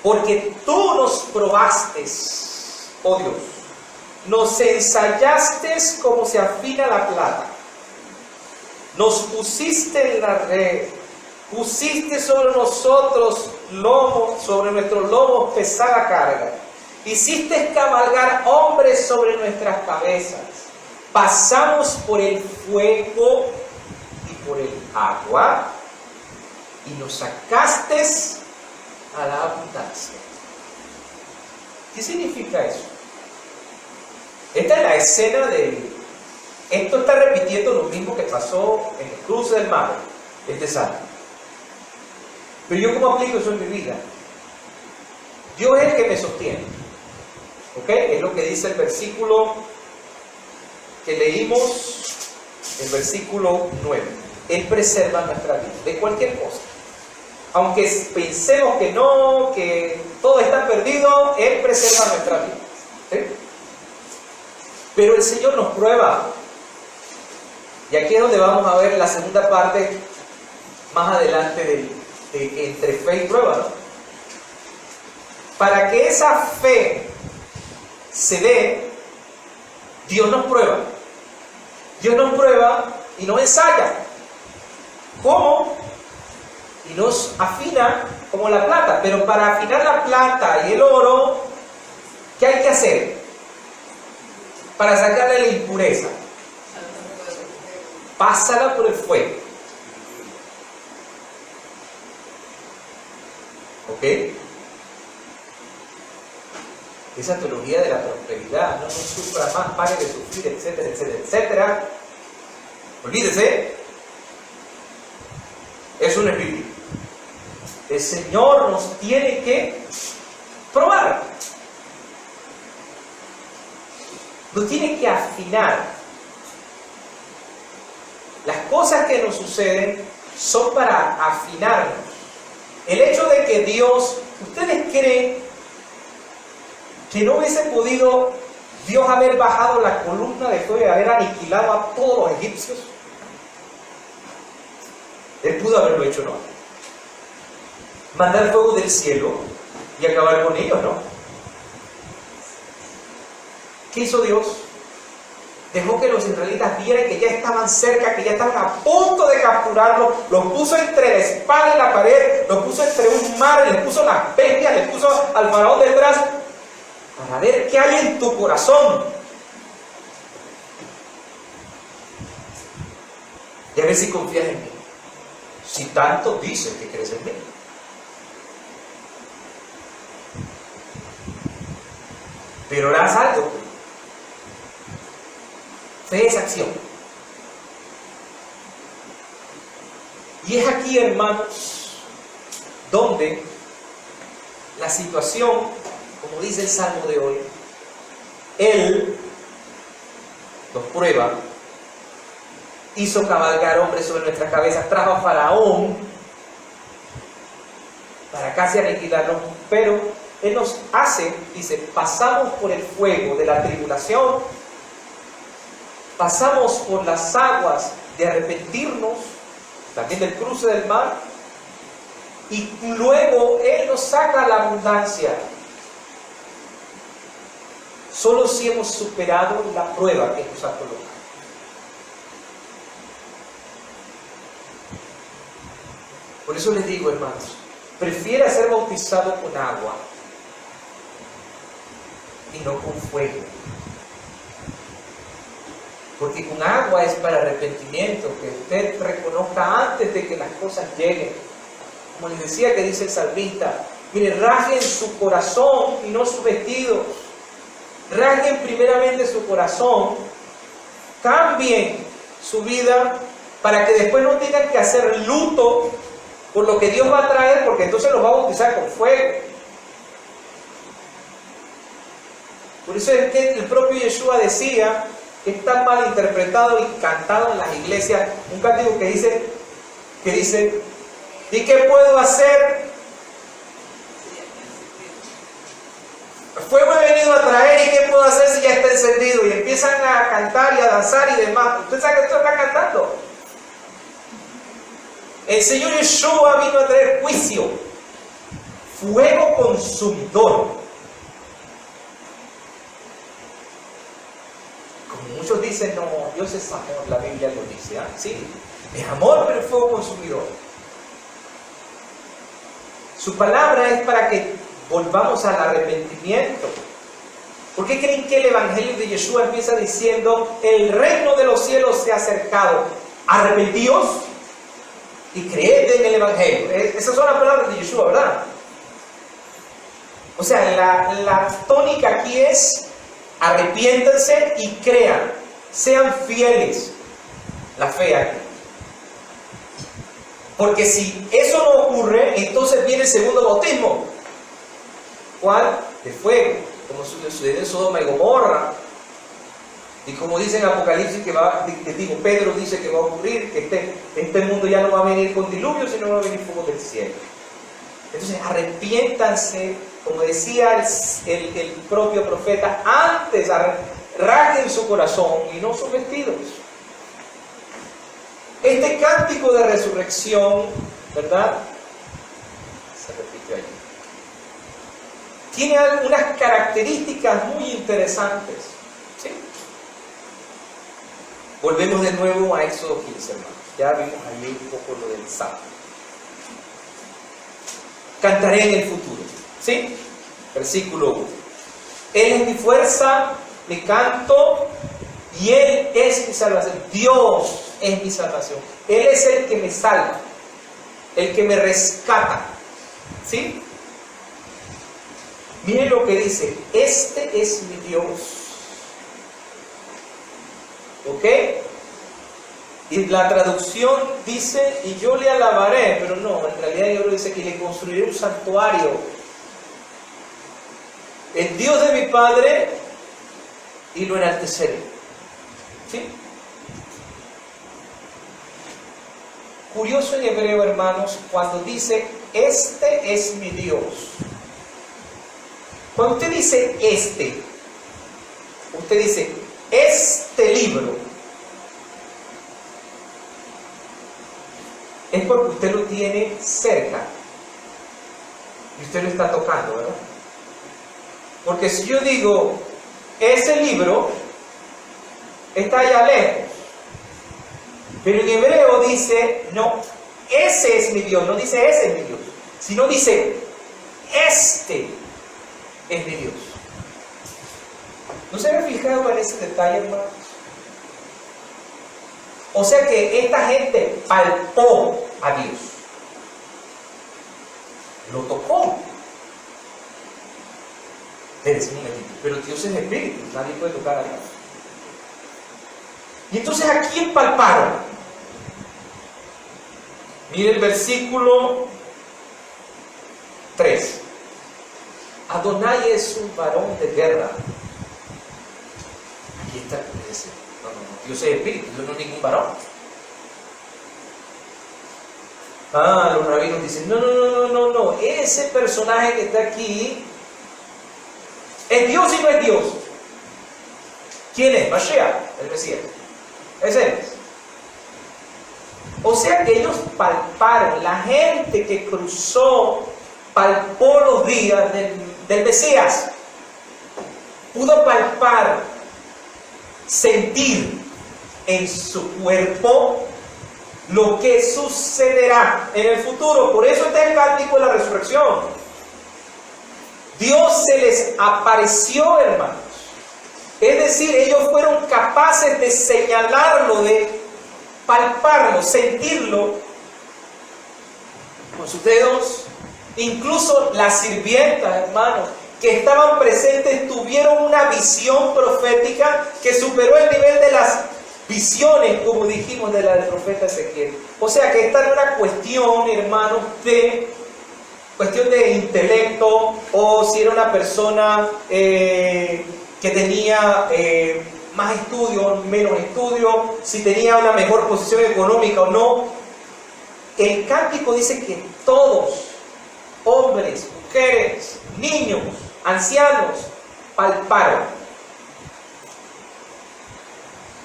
Porque tú nos probaste, oh Dios. Nos ensayaste como se afina la plata. Nos pusiste en la red. Pusiste sobre nosotros sobre nuestros lomos pesada carga. Hiciste cabalgar hombres sobre nuestras cabezas. Pasamos por el fuego y por el agua y nos sacaste a la abundancia. ¿Qué significa eso? Esta es la escena esto está repitiendo lo mismo que pasó en el cruce del mar, este salmo. Pero yo, ¿cómo aplico eso en mi vida? Dios es el que me sostiene. ¿Ok? Es lo que dice el versículo que leímos, el versículo 9. Él preserva nuestra vida, de cualquier cosa. Aunque pensemos que no, que todo está perdido, Él preserva nuestra vida. ¿Sí? Pero el Señor nos prueba. Y aquí es donde vamos a ver la segunda parte más adelante de entre fe y prueba, ¿no? Para que esa fe se dé, Dios nos prueba. Dios nos prueba y nos ensaya. ¿Cómo? Y nos afina como la plata. Pero para afinar la plata y el oro, ¿qué hay que hacer? Para sacarle la impureza. Pásala por el fuego. ¿Ok? Esa teología de la prosperidad, no sufra más, pare de sufrir, etcétera, etcétera, etcétera. Olvídese. Eso no es bíblico. El Señor nos tiene que probar. Nos tiene que afinar. Las cosas que nos suceden son para afinarnos. El hecho de que Dios, ¿ustedes creen que no hubiese podido Dios haber bajado la columna de fuego y haber aniquilado a todos los egipcios? Él pudo haberlo hecho, ¿no? Mandar fuego del cielo y acabar con ellos, ¿no? ¿Qué hizo Dios? Dejó que los israelitas vieran que ya estaban cerca, que ya estaban a punto de capturarlos. Los puso entre la espada y la pared, los puso entre un mar, les puso las bestias, les puso al faraón detrás, para ver qué hay en tu corazón. Y a ver si confías en mí. Si tanto dices que crees en mí. Pero harás algo. Fe es acción. Y es aquí, hermanos, donde la situación, como dice el Salmo de hoy, Él nos prueba, hizo cabalgar hombres sobre nuestras cabezas, trajo a Faraón para casi aniquilarnos, pero Él nos hace, dice, pasamos por el fuego de la tribulación, pasamos por las aguas de arrepentirnos, también del cruce del mar, y luego Él nos saca la abundancia. Solo si hemos superado la prueba que nos ha colocado. Por eso les digo, hermanos, prefiera ser bautizado con agua y no con fuego. Porque con agua es para arrepentimiento, que usted reconozca antes de que las cosas lleguen. Como les decía que dice el salmista, mire, rasguen su corazón y no su vestido. Rasguen primeramente su corazón, cambien su vida para que después no tengan que hacer luto por lo que Dios va a traer, porque entonces los va a bautizar con fuego. Por eso es que el propio Yeshua decía que es tan mal interpretado y cantado en las iglesias un cántico que dice ¿y qué puedo hacer? Fuego he venido a traer, ¿y qué puedo hacer si ya está encendido? Y empiezan a cantar y a danzar y demás. ¿Usted sabe que esto está cantando? El Señor Yeshua vino a traer juicio, fuego consumidor. Como muchos dicen, no, Dios es amor, la Biblia lo dice, ¿ah? Sí, es amor, pero es fuego consumidor. Su palabra es para que volvamos al arrepentimiento. ¿Por qué creen que el Evangelio de Yeshua empieza diciendo, el reino de los cielos se ha acercado? Arrepentíos y creed en el Evangelio. Esas son las palabras de Yeshua, ¿verdad? O sea, la tónica aquí es arrepiéntanse y crean, sean fieles. La fe aquí. Porque si eso no ocurre, entonces viene el segundo bautismo. ¿Cuál? De fuego, como sucedió en Sodoma y Gomorra. Y como dice en Apocalipsis, Pedro dice que va a ocurrir, que este mundo ya no va a venir con diluvio, sino va a venir fuego del cielo. Entonces, arrepiéntanse, como decía el propio profeta, antes rasguen su corazón y no sus vestidos. Este cántico de resurrección, ¿verdad? Se repite allí. Tiene algunas características muy interesantes. ¿Sí? Volvemos de nuevo a Éxodo 15, hermanos. Ya vimos ahí un poco lo del sábado. Cantaré en el futuro. ¿Sí? Versículo 1. Él es mi fuerza, mi canto, y Él es mi salvación. Dios es mi salvación. Él es el que me salva, el que me rescata. ¿Sí? Miren lo que dice, este es mi Dios. ¿Ok? Y la traducción dice, y yo le alabaré, pero no, en realidad yo creo que dice que le construiré un santuario. El Dios de mi Padre, y lo enalteceré. ¿Sí? Curioso en hebreo, hermanos, cuando dice, este es mi Dios. Cuando usted dice usted dice, este libro, es porque usted lo tiene cerca y usted lo está tocando, ¿verdad? Porque si yo digo, ese libro está allá lejos, pero en hebreo dice, no, ese es mi Dios, no dice ese es mi Dios, sino dice, este es mi Dios. ¿No se había fijado en ese detalle, hermanos? O sea que esta gente palpó a Dios. Lo tocó. Espérense un momentito. Pero Dios es espíritu, nadie puede tocar a Dios. Y entonces, ¿a quién palparon? Mire el versículo 3. Adonai es un varón de guerra. Aquí está, dice. No, Dios es espíritu, Dios no es ningún varón. Los rabinos dicen, no, ese personaje que está aquí es Dios y no es Dios. ¿Quién es? Mashiach, el Mesías. Es él. O sea que ellos palparon, la gente que cruzó palpó los días del Mesías. Pudo palpar, sentir en su cuerpo lo que sucederá en el futuro. Por eso está el cántico de la resurrección. Dios se les apareció, hermanos. Es decir, ellos fueron capaces de señalarlo, de palparlo, sentirlo con sus dedos. Incluso las sirvientas, hermanos, que estaban presentes, tuvieron una visión profética que superó el nivel de las visiones, como dijimos, de la del profeta Ezequiel. O sea que esta no era cuestión, hermanos, cuestión de intelecto, o si era una persona que tenía más estudio, menos estudio, si tenía una mejor posición económica o no. El cántico dice que todos, hombres, mujeres, niños, ancianos, palparon.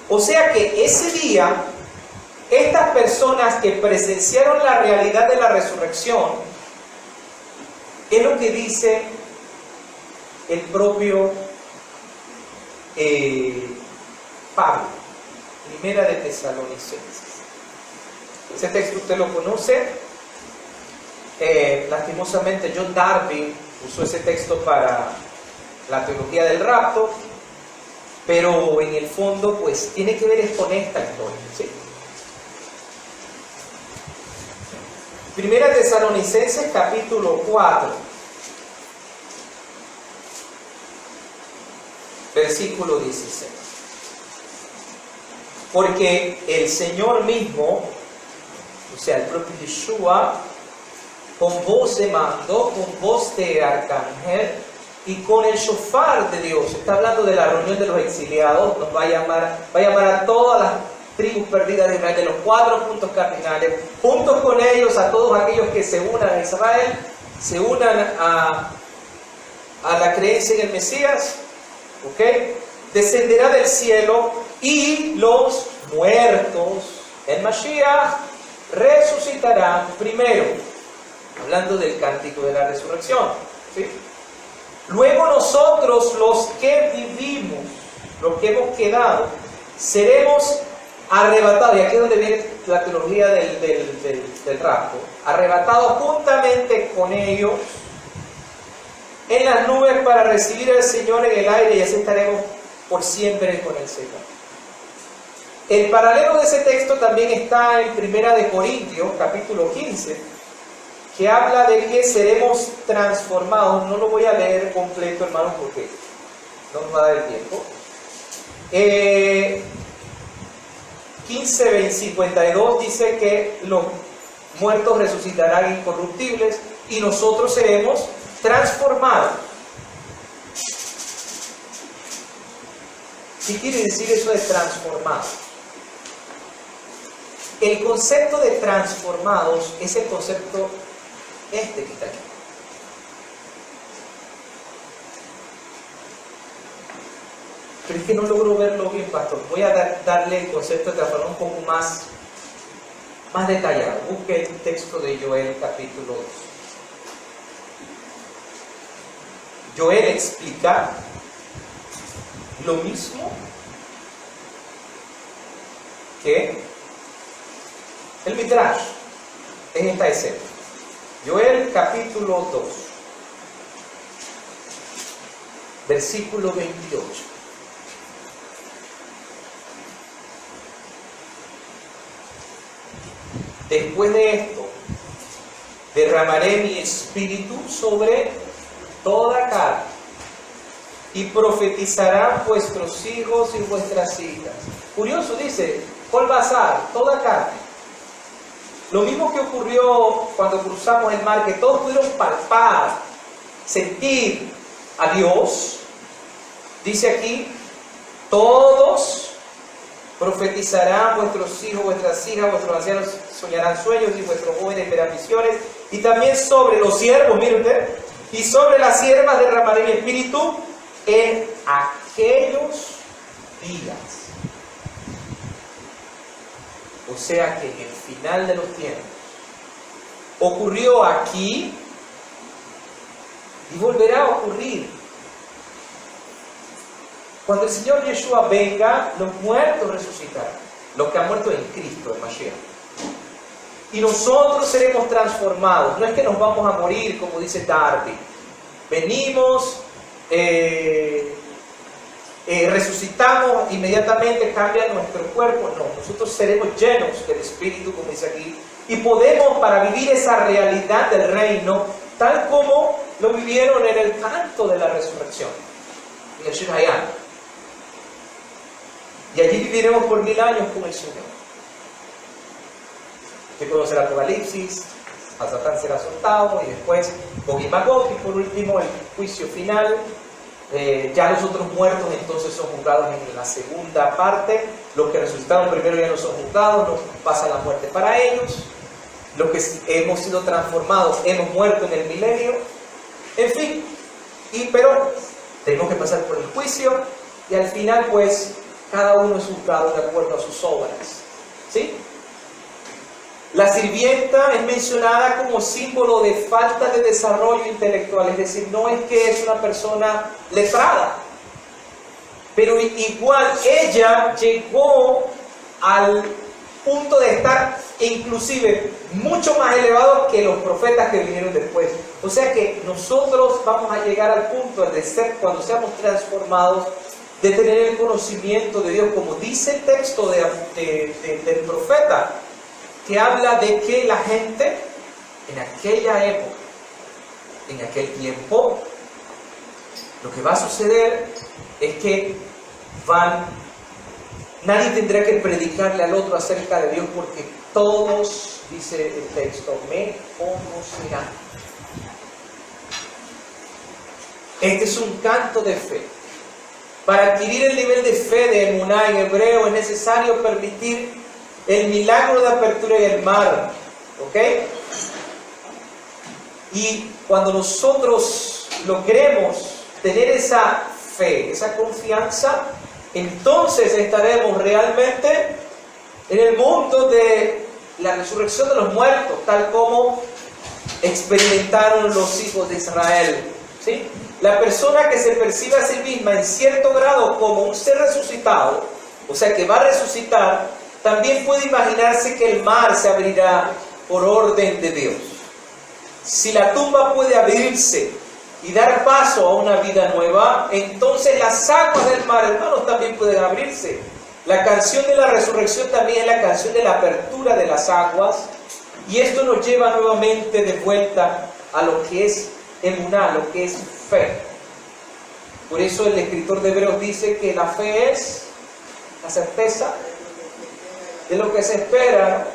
O sea que ese día, estas personas que presenciaron la realidad de la resurrección, es lo que dice el propio Pablo, Primera de Tesalonicenses. Ese texto usted lo conoce. Lastimosamente John Darby usó ese texto para la teología del rapto, pero en el fondo pues tiene que ver con esta historia, ¿sí? Primera Tesalonicenses capítulo 4, versículo 16. Porque el Señor mismo, o sea, el propio Yeshua, con voz de mando, con voz de arcángel y con el shofar de Dios, está hablando de la reunión de los exiliados, nos va a llamar a todas las tribus perdidas de Israel, de los 4 puntos cardinales, juntos con ellos a todos aquellos que se unan a Israel, se unan a la creencia en el Mesías, ¿ok? Descenderá del cielo y los muertos en Mashiach resucitarán primero, hablando del cántico de la resurrección, ¿sí? Luego nosotros, los que vivimos, los que hemos quedado, seremos arrebatados, y aquí es donde viene la teología del rapto, arrebatados juntamente con ellos en las nubes para recibir al Señor en el aire, y así estaremos por siempre con el Señor. El paralelo de ese texto también está en Primera de Corintios, capítulo 15, que habla de que seremos transformados. No lo voy a leer completo, hermanos, porque no nos va a dar el tiempo. 15:52 dice que los muertos resucitarán incorruptibles y nosotros seremos transformados. ¿Qué quiere decir eso de transformados? El concepto de transformados es el concepto que está aquí. Pero es que no logro verlo bien, pastor. Voy a darle el concepto de transformar un poco más detallado. Busque el texto de Joel capítulo 2. Joel explica lo mismo que el Midrash en esta escena. Joel capítulo 2, versículo 28. Después de esto, derramaré mi espíritu sobre toda carne, y profetizarán vuestros hijos y vuestras hijas. Curioso, dice, Kol Basar, toda carne. Lo mismo que ocurrió cuando cruzamos el mar, que todos pudieron palpar, sentir a Dios. Dice aquí, todos profetizarán, vuestros hijos, vuestras hijas, vuestros ancianos soñarán sueños y vuestros jóvenes verán visiones. Y también sobre los siervos, mire usted, y sobre las siervas derramaré mi espíritu en aquellos días. O sea que en el final de los tiempos ocurrió aquí y volverá a ocurrir. Cuando el Señor Yeshua venga, los muertos resucitarán, los que han muerto en Cristo, en Mashiach. Y nosotros seremos transformados. No es que nos vamos a morir, como dice Darby. Venimos, resucitamos, inmediatamente cambia nuestro cuerpo. No, nosotros seremos llenos del Espíritu, como dice aquí. Y podemos, para vivir esa realidad del reino, tal como lo vivieron en el canto de la resurrección, en el Shirayán. Y allí viviremos por 1000 años con el Señor. Usted conoce el Apocalipsis, a Satán será soltado, y después Gog y Magog, y por último el juicio final. Ya los otros muertos entonces son juzgados en la segunda parte. Los que resucitaron primero ya no son juzgados, no pasa la muerte para ellos. Los que hemos sido transformados hemos muerto en el milenio. En fin, pero tenemos que pasar por el juicio, y al final pues cada uno es juzgado de acuerdo a sus obras. ¿Sí? La sirvienta es mencionada como símbolo de falta de desarrollo intelectual, es decir, no es que es una persona letrada, pero igual ella llegó al punto de estar inclusive mucho más elevado que los profetas que vinieron después. O sea que nosotros vamos a llegar al punto de ser, cuando seamos transformados, de tener el conocimiento de Dios, como dice el texto del profeta, que habla de que la gente en aquella época, en aquel tiempo, lo que va a suceder es que nadie tendrá que predicarle al otro acerca de Dios, porque todos, dice el texto, me conocerán. Este es un canto de fe. Para adquirir el nivel de fe de emuná en hebreo es necesario permitir el milagro de apertura en el mar, ¿ok? Y cuando nosotros logremos tener esa fe, esa confianza, entonces estaremos realmente en el mundo de la resurrección de los muertos, tal como experimentaron los hijos de Israel, ¿sí? La persona que se percibe a sí misma en cierto grado como un ser resucitado, o sea que va a resucitar, también puede imaginarse que el mar se abrirá por orden de Dios. Si la tumba puede abrirse y dar paso a una vida nueva, entonces las aguas del mar, hermanos, también pueden abrirse. La canción de la resurrección también es la canción de la apertura de las aguas, y esto nos lleva nuevamente de vuelta a lo que es emuná, lo que es fe. Por eso el escritor de Hebreos dice que la fe es la certeza de lo que se espera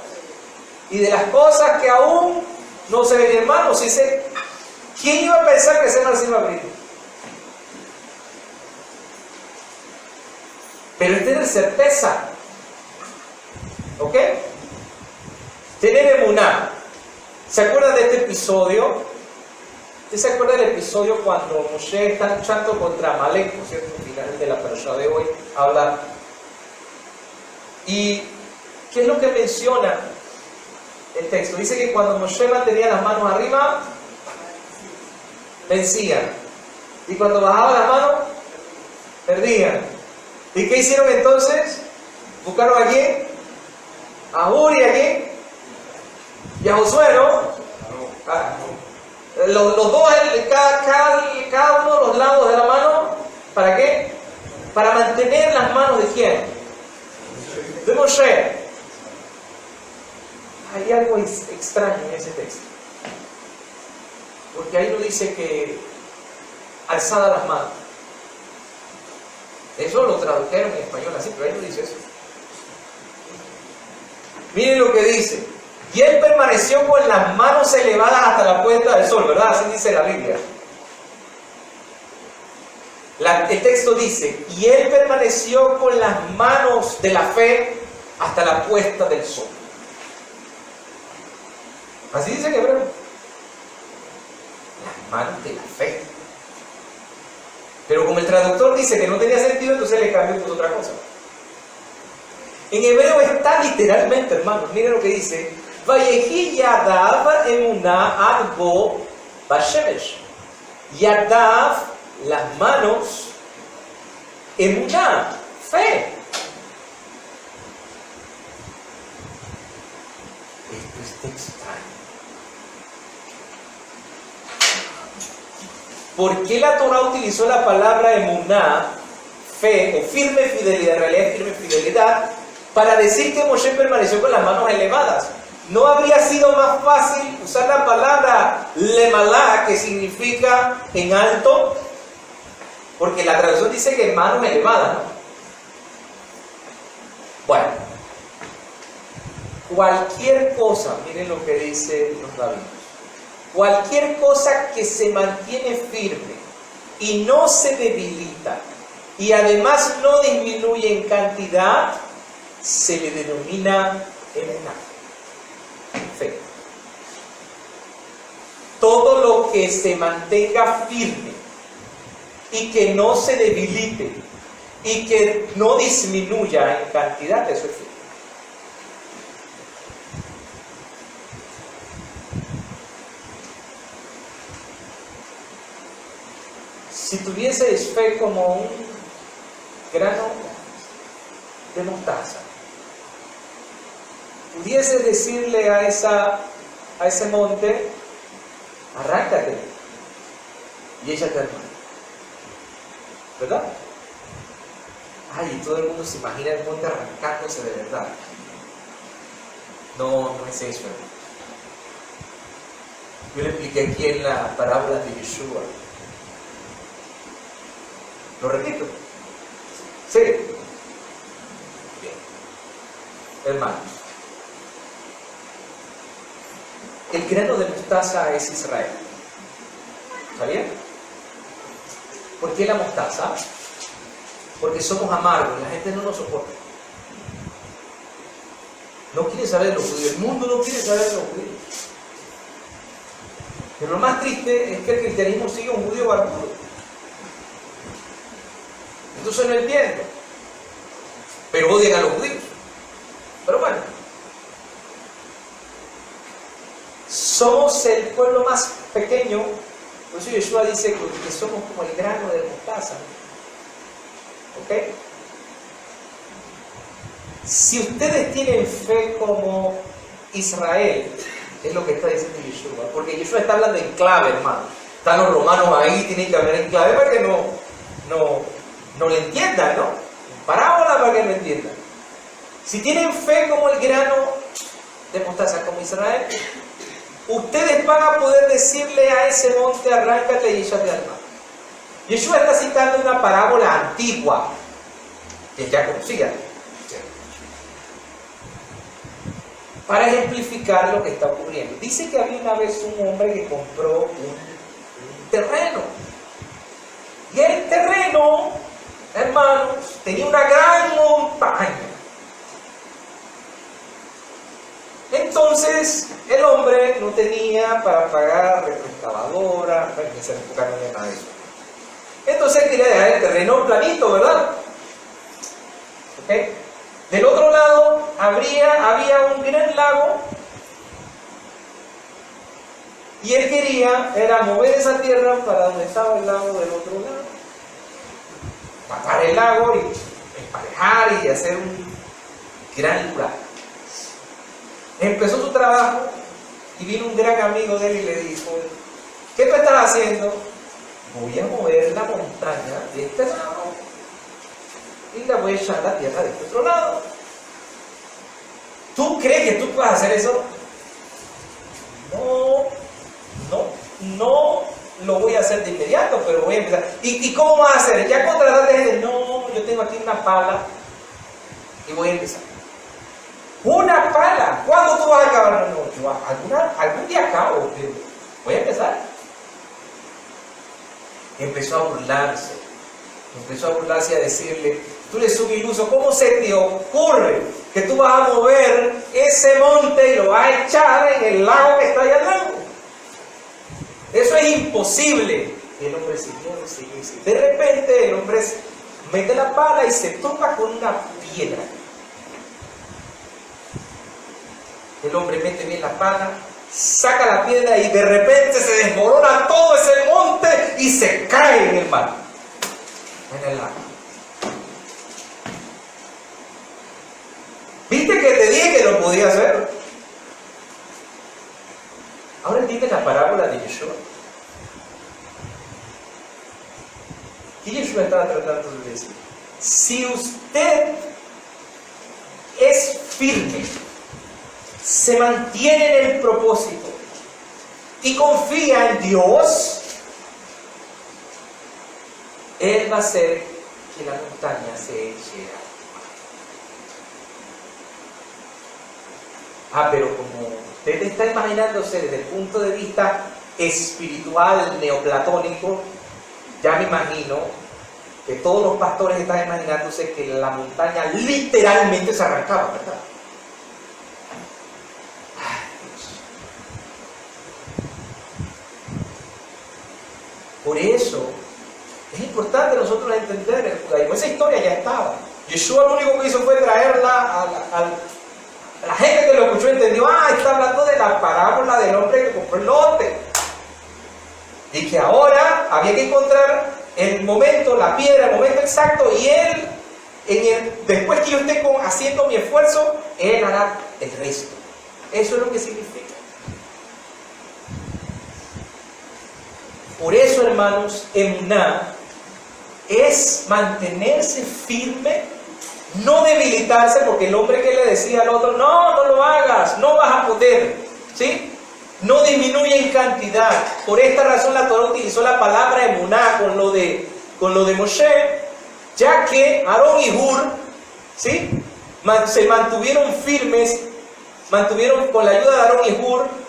y de las cosas que aún no se ven. Hermanos, ¿quién iba a pensar que ese mar se iba a abrir? Pero es tener certeza, ¿ok? Tener emuná. ¿Se acuerdan de este episodio? ¿Usted se acuerda del episodio cuando Moshe está luchando contra Amalek, por cierto? Al final de la parasha de hoy habla. ¿Y qué es lo que menciona el texto? Dice que cuando Moshe mantenía las manos arriba, vencían. Y cuando bajaba las manos, perdían. ¿Y qué hicieron entonces? ¿Buscaron a quién? A Uri, ¿a quién? Y a Josué, ¿no? Los dos, cada uno de los lados de la mano, ¿para qué? Para mantener las manos de quién? De Moshe. Hay algo extraño en ese texto. Porque ahí no dice que alzada las manos. Eso lo tradujeron en español así, pero ahí no dice eso. Miren lo que dice. Y él permaneció con las manos elevadas hasta la puesta del sol, ¿verdad? Así dice la Biblia. El texto dice, y él permaneció con las manos de la fe hasta la puesta del sol. Así dice en hebreo. Las manos de la fe. Pero como el traductor dice que no tenía sentido, entonces le cambió por otra cosa. En hebreo está literalmente, hermanos, miren lo que dice. Vayehi yadav emuná ad bo bashemesh. Yadav, las manos, emuná, fe. Esto es extraño. ¿Por qué la Torah utilizó la palabra emuná, fe o firme fidelidad, en realidad firme fidelidad, para decir que Moshe permaneció con las manos elevadas? ¿No habría sido más fácil usar la palabra lemalá, que significa en alto? Porque la traducción dice que manos elevadas, ¿no? Bueno, cualquier cosa, miren lo que dicen los rabinos, cualquier cosa que se mantiene firme y no se debilita y además no disminuye en cantidad, se le denomina emuná. Fe. Todo lo que se mantenga firme y que no se debilite y que no disminuya en cantidad, eso es fe. Si tuvieses fe como un grano de mostaza, pudieses decirle a ese monte, arráncate y échate al mar, ¿verdad? Ay, todo el mundo se imagina el monte arrancándose de verdad. No es eso. Yo le expliqué aquí en la parábola de Yeshua. ¿Lo repito? Sí. Bien. Hermanos, el grano de mostaza es Israel. ¿Sabían? ¿Por qué la mostaza? Porque somos amargos, la gente no nos soporta. No quiere saber de los judíos, el mundo no quiere saber de los judíos. Pero lo más triste es que el cristianismo sigue un judío barbudo. Entonces no entiendo. Pero odian a los judíos. Pero bueno. Somos el pueblo más pequeño. Por eso Yeshua dice que somos como el grano de mostaza. ¿Ok? Si ustedes tienen fe como Israel, es lo que está diciendo Yeshua. Porque Yeshua está hablando en clave, hermano. Están los romanos ahí, tienen que hablar en clave para que no le entiendan, ¿no? En parábola para que no entiendan. Si tienen fe como el grano de mostaza, como Israel, ustedes van a poder decirle a ese monte, arráncate y échate al mar. Yeshua está citando una parábola antigua, que ya conocía. para ejemplificar lo que está ocurriendo. Dice que había una vez un hombre que compró un terreno. Y el terreno, hermanos, tenía una gran montaña. Entonces, el hombre no tenía para pagar excavadora, en esa época no había nada de eso. Entonces quería dejar el terreno planito, ¿verdad? ¿Okay? Del otro lado había un gran lago y él era mover esa tierra para donde estaba el lago del otro lado, tapar el lago y emparejar y hacer un gran lugar. Empezó su trabajo y vino un gran amigo de él y le dijo: ¿qué tú estás haciendo? Voy a mover la montaña de este lado y la voy a echar la tierra de este otro lado. ¿Tú crees que tú puedes hacer eso? No lo voy a hacer de inmediato, pero voy a empezar. ¿Y cómo vas a hacer? ¿Ya contrataste gente? No, yo tengo aquí una pala y voy a empezar. ¡Una pala! ¿Cuándo tú vas a acabar? No, yo algún día acabo, pero voy a empezar. Empezó a burlarse y a decirle: tú eres un iluso, ¿cómo se te ocurre que tú vas a mover ese monte y lo vas a echar en el lago que está allá al lado? Eso es imposible. El hombre siguió. De repente el hombre mete la pala y se topa con una piedra. El hombre mete bien la pala, saca la piedra y de repente se desmorona todo ese monte y se cae en el mar, en el lago. ¿Viste que te dije que lo podía hacer? Ahora entiende la parábola de Yeshua. ¿Qué Yeshua estaba tratando de decir? Si usted es firme, se mantiene en el propósito y confía en Dios, Él va a hacer que la montaña se eche agua. Pero como usted está imaginándose desde el punto de vista espiritual neoplatónico, ya me imagino que todos los pastores están imaginándose que la montaña literalmente se arrancaba, ¿verdad? Por eso es importante nosotros entender el judaísmo. Esa historia ya estaba. Yeshua lo único que hizo fue traerla a la gente que lo escuchó. Entendió: está hablando de la parábola del hombre que compró el lote, y que ahora había que encontrar el momento, la piedra, el momento exacto, y él, después que yo esté haciendo mi esfuerzo, Él hará el resto. Eso es lo que significa. Por eso, hermanos, emuná es mantenerse firme, no debilitarse, porque el hombre que le decía al otro: no lo hagas, no vas a poder, ¿sí? No disminuye en cantidad. Por esta razón la Torah utilizó la palabra emuná con lo de Moshe, ya que Aarón y Hur, ¿sí?, se mantuvieron firmes, mantuvieron con la ayuda de Aarón y Hur.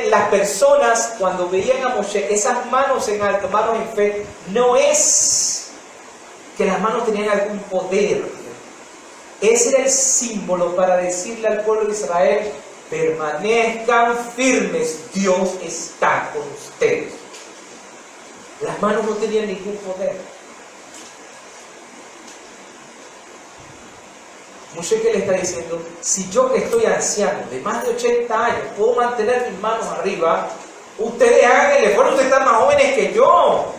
Las personas, cuando veían a Moshe, esas manos en alto, manos en fe, no es que las manos tenían algún poder. Ese era el símbolo para decirle al pueblo de Israel: permanezcan firmes, Dios está con ustedes. Las manos no tenían ningún poder. Moshe, ¿qué le está diciendo? Si yo, que estoy anciano, de más de 80 años, puedo mantener mis manos arriba, ustedes hagan el esfuerzo, ustedes están más jóvenes que yo.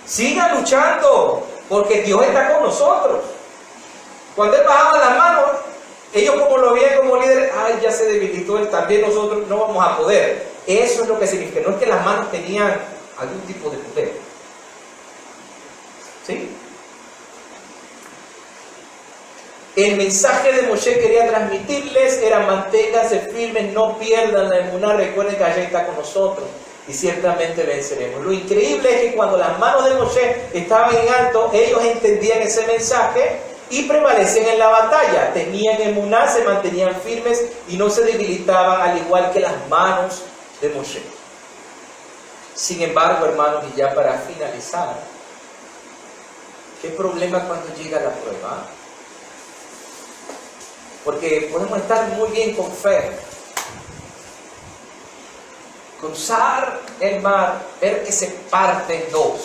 Sigan luchando, porque Dios está con nosotros. Cuando Él bajaba las manos, ellos, como lo veían como líderes: ya se debilitó Él, también nosotros no vamos a poder. Eso es lo que significa. No es que las manos tenían algún tipo de poder. ¿Sí? El mensaje de Moshe quería transmitirles era: manténganse firmes, no pierdan la emuná, recuerden que allá está con nosotros y ciertamente venceremos. Lo increíble es que cuando las manos de Moshe estaban en alto, ellos entendían ese mensaje y prevalecían en la batalla. Tenían emuná, se mantenían firmes y no se debilitaban, al igual que las manos de Moshe. Sin embargo, hermanos, y ya para finalizar, ¿qué problema cuando llega la prueba? Porque podemos estar muy bien con fe, cruzar el mar, ver que se parte en dos,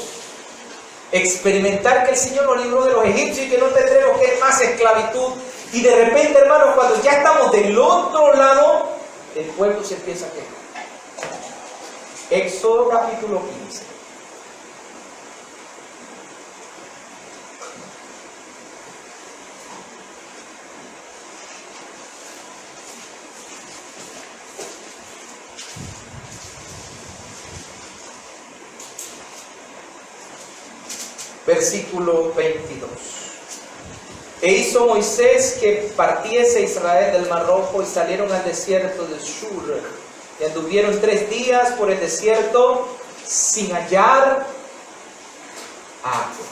experimentar que el Señor nos libró de los egipcios y que no tendremos que más esclavitud, y de repente, hermanos, cuando ya estamos del otro lado, el pueblo se empieza a quejar. Éxodo capítulo 15. Versículo 22. E hizo Moisés que partiese Israel del Mar Rojo y salieron al desierto de Shur. Y anduvieron 3 días por el desierto sin hallar agua.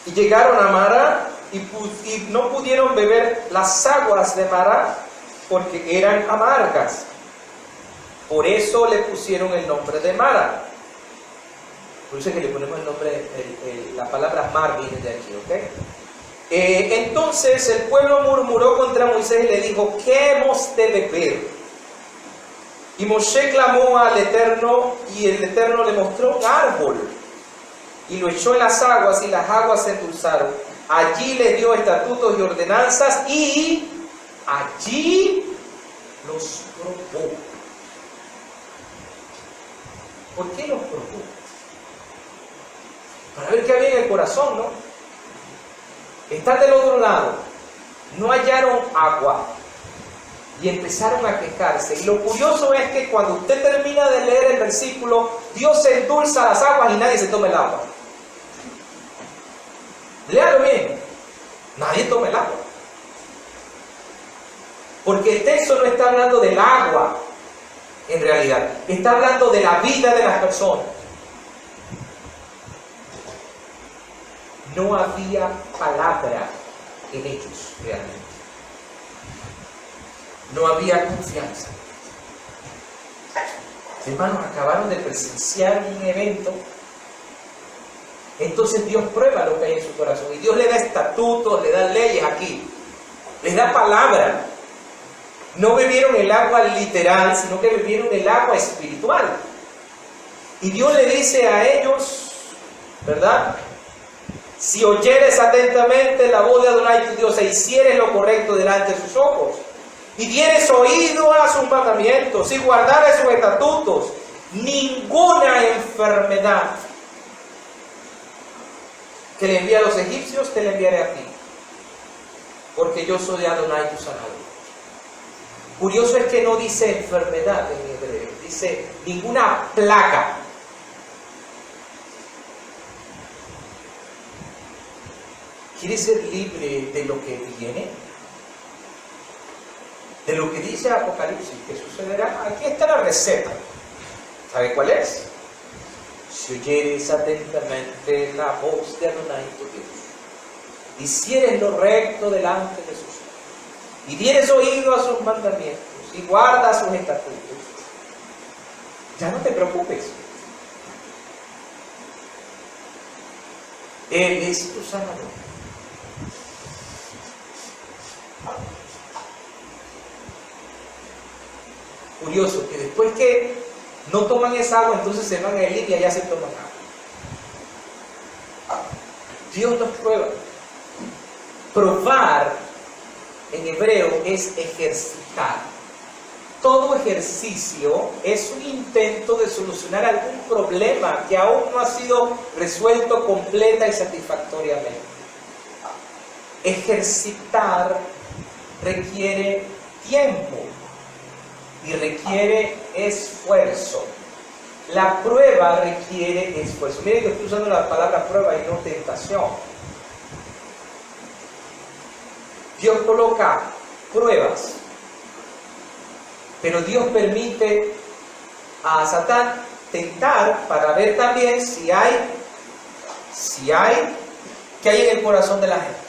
Y llegaron a Mara y no pudieron beber las aguas de Mara porque eran amargas. Por eso le pusieron el nombre de Mara. Por eso es que le ponemos el nombre, la palabra mar viene de aquí, ¿ok? Entonces el pueblo murmuró contra Moisés y le dijo: ¿qué hemos de beber? Y Moshe clamó al Eterno, y el Eterno le mostró un árbol, y lo echó en las aguas, y las aguas se endulzaron. Allí le dio estatutos y ordenanzas, y allí los probó. ¿Por qué los probó? Para ver qué había en el corazón, ¿no? Están del otro lado, no hallaron agua y empezaron a quejarse. Y lo curioso es que cuando usted termina de leer el versículo, Dios endulza las aguas y nadie se toma el agua. Léalo bien, nadie toma el agua. Porque el texto no está hablando del agua, en realidad, está hablando de la vida de las personas. No había palabra en ellos realmente. No había confianza. Hermanos, acabaron de presenciar un evento. Entonces Dios prueba lo que hay en su corazón. Y Dios le da estatutos, le da leyes aquí. Les da palabra. No bebieron el agua literal, sino que bebieron el agua espiritual. Y Dios le dice a ellos, ¿verdad? Si oyeres atentamente la voz de Adonai tu Dios e hicieres lo correcto delante de sus ojos, y dieres oído a sus mandamientos y guardares sus estatutos, ninguna enfermedad que le envié a los egipcios te la enviaré a ti, porque yo soy Adonai tu sanador. Curioso es que no dice enfermedad en hebreo, dice ninguna plaga. ¿Quiere ser libre de lo que viene? De lo que dice Apocalipsis, que sucederá. Aquí está la receta. ¿Sabe cuál es? Si oyeres atentamente la voz de Adonai tu Dios, hicieres lo recto delante de sus ojos, y dieres oído a sus mandamientos, y guardas sus estatutos, ya no te preocupes. Él es tu sanador. Curioso que después que no toman esa agua, entonces se van a Elí y allá se toman agua. Dios nos prueba. Probar en hebreo es ejercitar. Todo ejercicio es un intento de solucionar algún problema que aún no ha sido resuelto completa y satisfactoriamente. Ejercitar requiere tiempo y requiere esfuerzo. La prueba requiere esfuerzo. Miren que estoy usando la palabra prueba y no tentación. Dios coloca pruebas, pero Dios permite a Satán tentar para ver también si hay que hay en el corazón de la gente.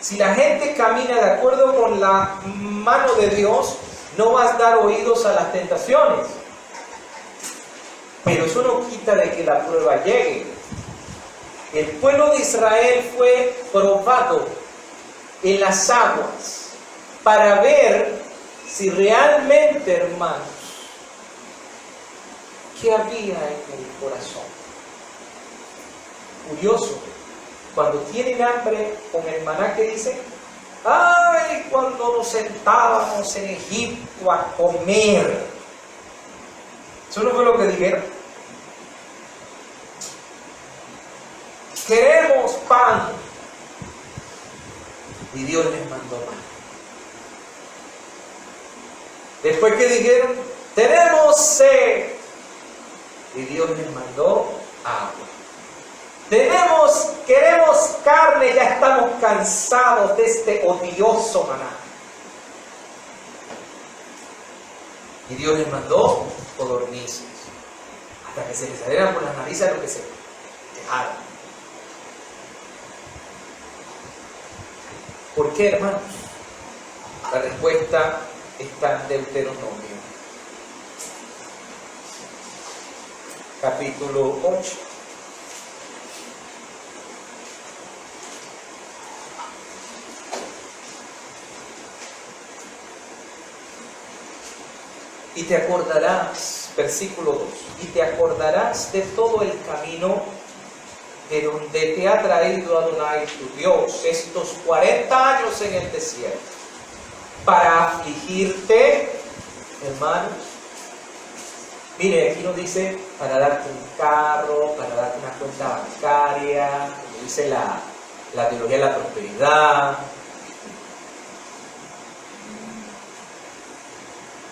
Si la gente camina de acuerdo con la mano de Dios, no vas a dar oídos a las tentaciones. Pero eso no quita de que la prueba llegue. El pueblo de Israel fue probado en las aguas para ver si realmente, hermanos, qué había en el corazón. Curioso, cuando tienen hambre con el maná, que dicen: ay, cuando nos sentábamos en Egipto a comer. Eso no fue lo que dijeron. Queremos pan. Y Dios les mandó pan. Después que dijeron: tenemos sed. Y Dios les mandó agua. Queremos carne, ya estamos cansados de este odioso maná. Y Dios les mandó codornices, hasta que se les salieran por las narices lo que se dejaron. ¿Por qué, hermanos? La respuesta está en Deuteronomio, capítulo 8. Y te acordarás, versículo 2, y te acordarás de todo el camino de donde te ha traído Adonai tu Dios estos 40 años en el desierto, para afligirte, hermanos. Mire, aquí nos dice para darte un carro, para darte una cuenta bancaria, como dice la teología de la prosperidad.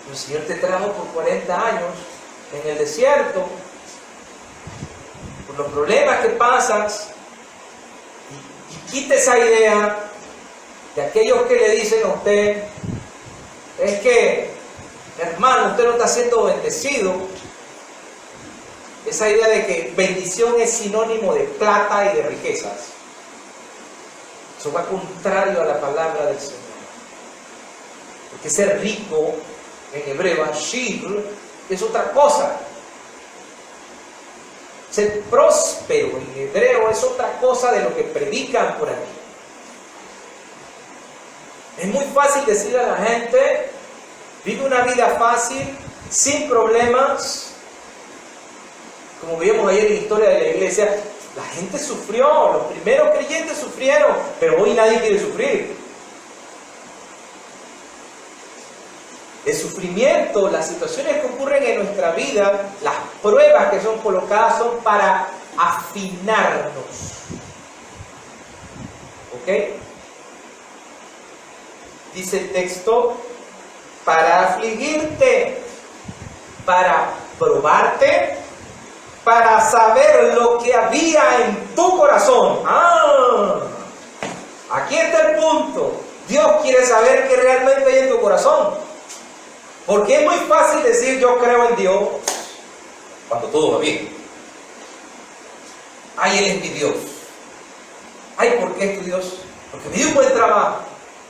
El Señor te trajo por 40 años en el desierto, por los problemas que pasas, y quite esa idea de aquellos que le dicen a usted: es que, hermano, usted no está siendo bendecido. Esa idea de que bendición es sinónimo de plata y de riquezas. Eso va contrario a la palabra del Señor. Porque ser rico en hebreo, ashir, es otra cosa. Ser próspero en hebreo es otra cosa de lo que predican por aquí. Es muy fácil decirle a la gente: vive una vida fácil, sin problemas. Como vimos ayer en la historia de la iglesia, la gente sufrió, los primeros creyentes sufrieron, pero hoy nadie quiere sufrir. El sufrimiento, las situaciones que ocurren en nuestra vida, las pruebas que son colocadas son para afinarnos. ¿Ok? Dice el texto: para afligirte, para probarte, para saber lo que había en tu corazón. Aquí está el punto. Dios quiere saber qué realmente hay en tu corazón. Porque es muy fácil decir: yo creo en Dios, cuando todo va bien. Ay, Él es mi Dios. Ay, ¿por qué es tu Dios? Porque me dio un buen trabajo,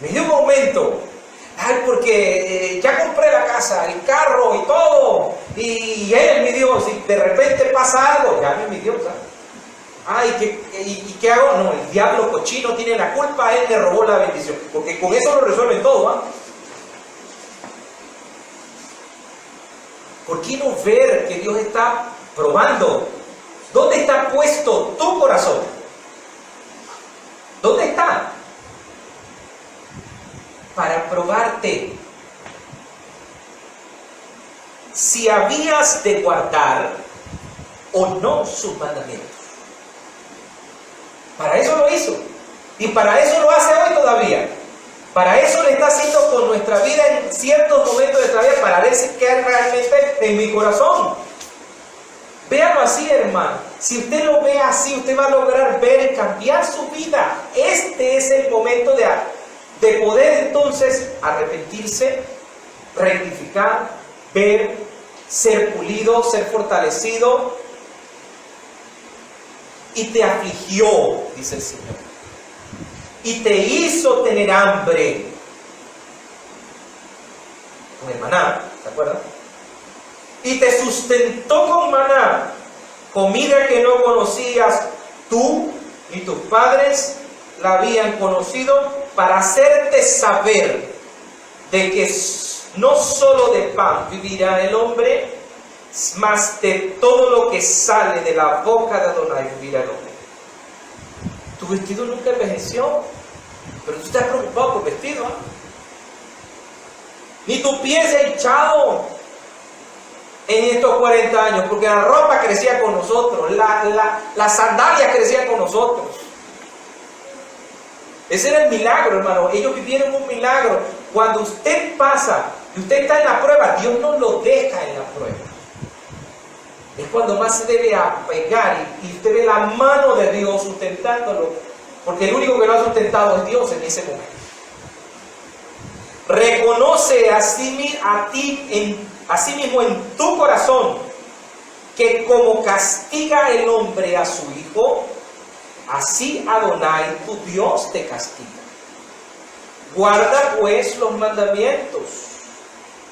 me dio un aumento. Ay, porque ya compré la casa, el carro y todo. Y Él es mi Dios. Y de repente pasa algo, ya no es mi Dios. Ay, ¿qué hago? No, el diablo cochino tiene la culpa, Él me robó la bendición. Porque con eso lo resuelven todo, ¿Por qué no ver que Dios está probando? ¿Dónde está puesto tu corazón? ¿Dónde está? Para probarte si habías de guardar o no sus mandamientos. Para eso lo hizo. Y para eso lo hace hoy todavía. Para eso le está haciendo con nuestra vida en ciertos momentos de nuestra vida, para ver si queda realmente en mi corazón. Véalo así, hermano. Si usted lo ve así, usted va a lograr ver y cambiar su vida. Este es el momento de poder entonces arrepentirse, rectificar, ver, ser pulido, ser fortalecido. y te afligió, dice el Señor, y te hizo tener hambre. Con el maná, ¿se acuerdan? Y te sustentó con maná, comida que no conocías tú ni tus padres la habían conocido, para hacerte saber de que no solo de pan vivirá el hombre, mas de todo lo que sale de la boca de Adonai vivirá el hombre. Tu vestido nunca envejeció, pero tú estás preocupado por vestido, ¿eh? Ni tu pie se ha hinchado en estos 40 años, porque la ropa crecía con nosotros, las sandalias crecían con nosotros. Ese era el milagro, hermano. Ellos vivieron un milagro. Cuando usted pasa y usted está en la prueba, Dios no lo deja en la prueba. Es cuando más se debe apegar y usted ve la mano de Dios sustentándolo, porque el único que lo ha sustentado es Dios en ese momento. Reconoce a sí mismo en tu corazón que como castiga el hombre a su hijo, así Adonai tu Dios te castiga. Guarda pues los mandamientos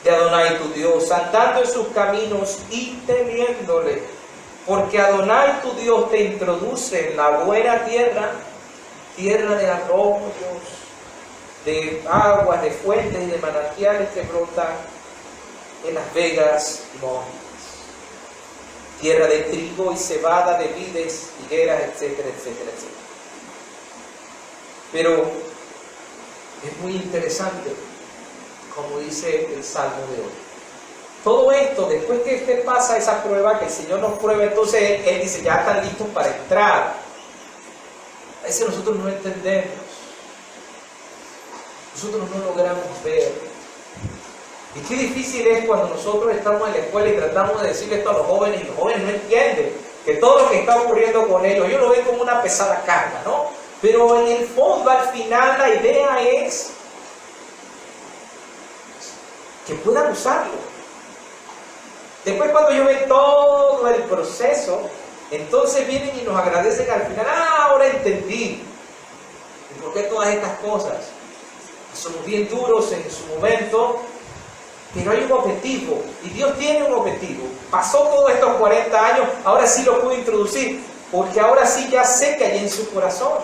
de Adonai tu Dios, andando en sus caminos y temiéndole, porque Adonai tu Dios te introduce en la buena tierra, tierra de arroyos, de aguas, de fuentes y de manantiales que brotan en las vegas y montes, tierra de trigo y cebada, de vides, higueras, etcétera, etcétera, etcétera. Pero es muy interesante, como dice el Salmo de hoy. Todo esto, después que usted pasa esa prueba, que el Señor nos prueba, entonces Él dice, ya están listos para entrar. A veces nosotros no entendemos. Nosotros no logramos ver. Y qué difícil es cuando nosotros estamos en la escuela y tratamos de decirle esto a los jóvenes, y los jóvenes no entienden que todo lo que está ocurriendo con ellos lo ven como una pesada carga, ¿no? Pero en el fondo, al final, la idea es que puedan usarlo. Después, cuando ellos ven todo el proceso, entonces vienen y nos agradecen al final. Ahora entendí. ¿Y por qué todas estas cosas? Somos bien duros en su momento, pero hay un objetivo, y Dios tiene un objetivo. Pasó todos estos 40 años, ahora sí lo puedo introducir, porque ahora sí ya sé que hay en su corazón.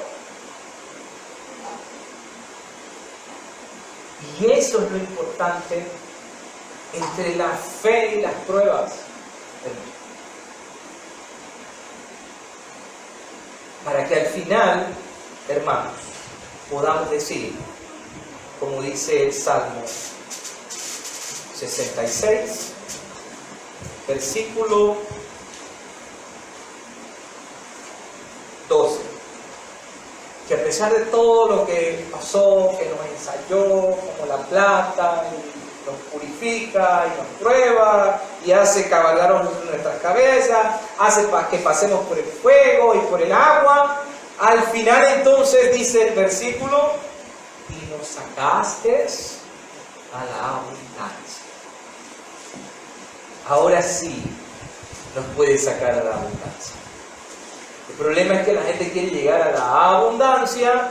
Y eso es lo importante entre la fe y las pruebas. Para que al final, hermanos, podamos decir, como dice el Salmo 66, versículo 12, que a pesar de todo lo que pasó, que nos ensayó como la plata, y nos purifica y nos prueba y hace cabalgar en nuestras cabezas, hace que pasemos por el fuego y por el agua, al final entonces dice el versículo, y nos sacaste a la abundancia. Ahora sí nos puede sacar a la abundancia. El problema es que la gente quiere llegar a la abundancia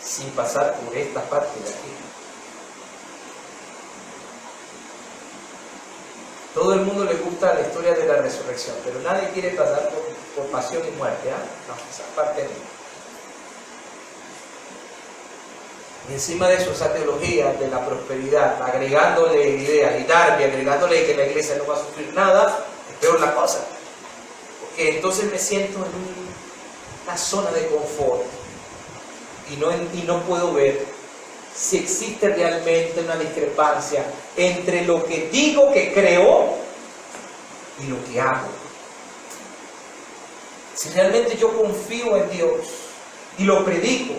sin pasar por esta parte de aquí. Todo el mundo le gusta la historia de la resurrección, pero nadie quiere pasar por pasión y muerte, ¿eh? No, esa parte no. Y encima de eso, esa teología de la prosperidad, agregándole ideas, y Darby agregándole que la iglesia no va a sufrir nada, es peor la cosa. Porque entonces me siento en una zona de confort y no puedo ver si existe realmente una discrepancia entre lo que digo que creo y lo que hago. Si realmente yo confío en Dios y lo predico,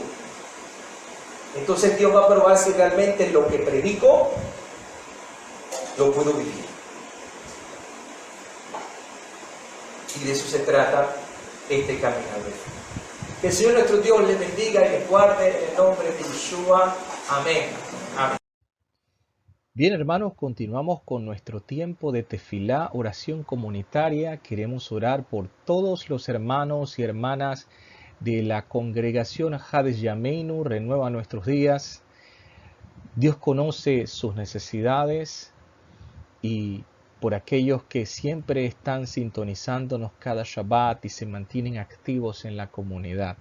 entonces Dios va a probar si realmente lo que predico lo puedo vivir. Y de eso se trata este caminar de fe. Que el Señor nuestro Dios les bendiga y les guarde en el nombre de Yeshua. Amén. Amén. Bien, hermanos, continuamos con nuestro tiempo de tefilá, oración comunitaria. Queremos orar por todos los hermanos y hermanas de la congregación Hades Yameinu, Renueva Nuestros Días. Dios conoce sus necesidades y por aquellos que siempre están sintonizándonos cada Shabbat y se mantienen activos en la comunidad.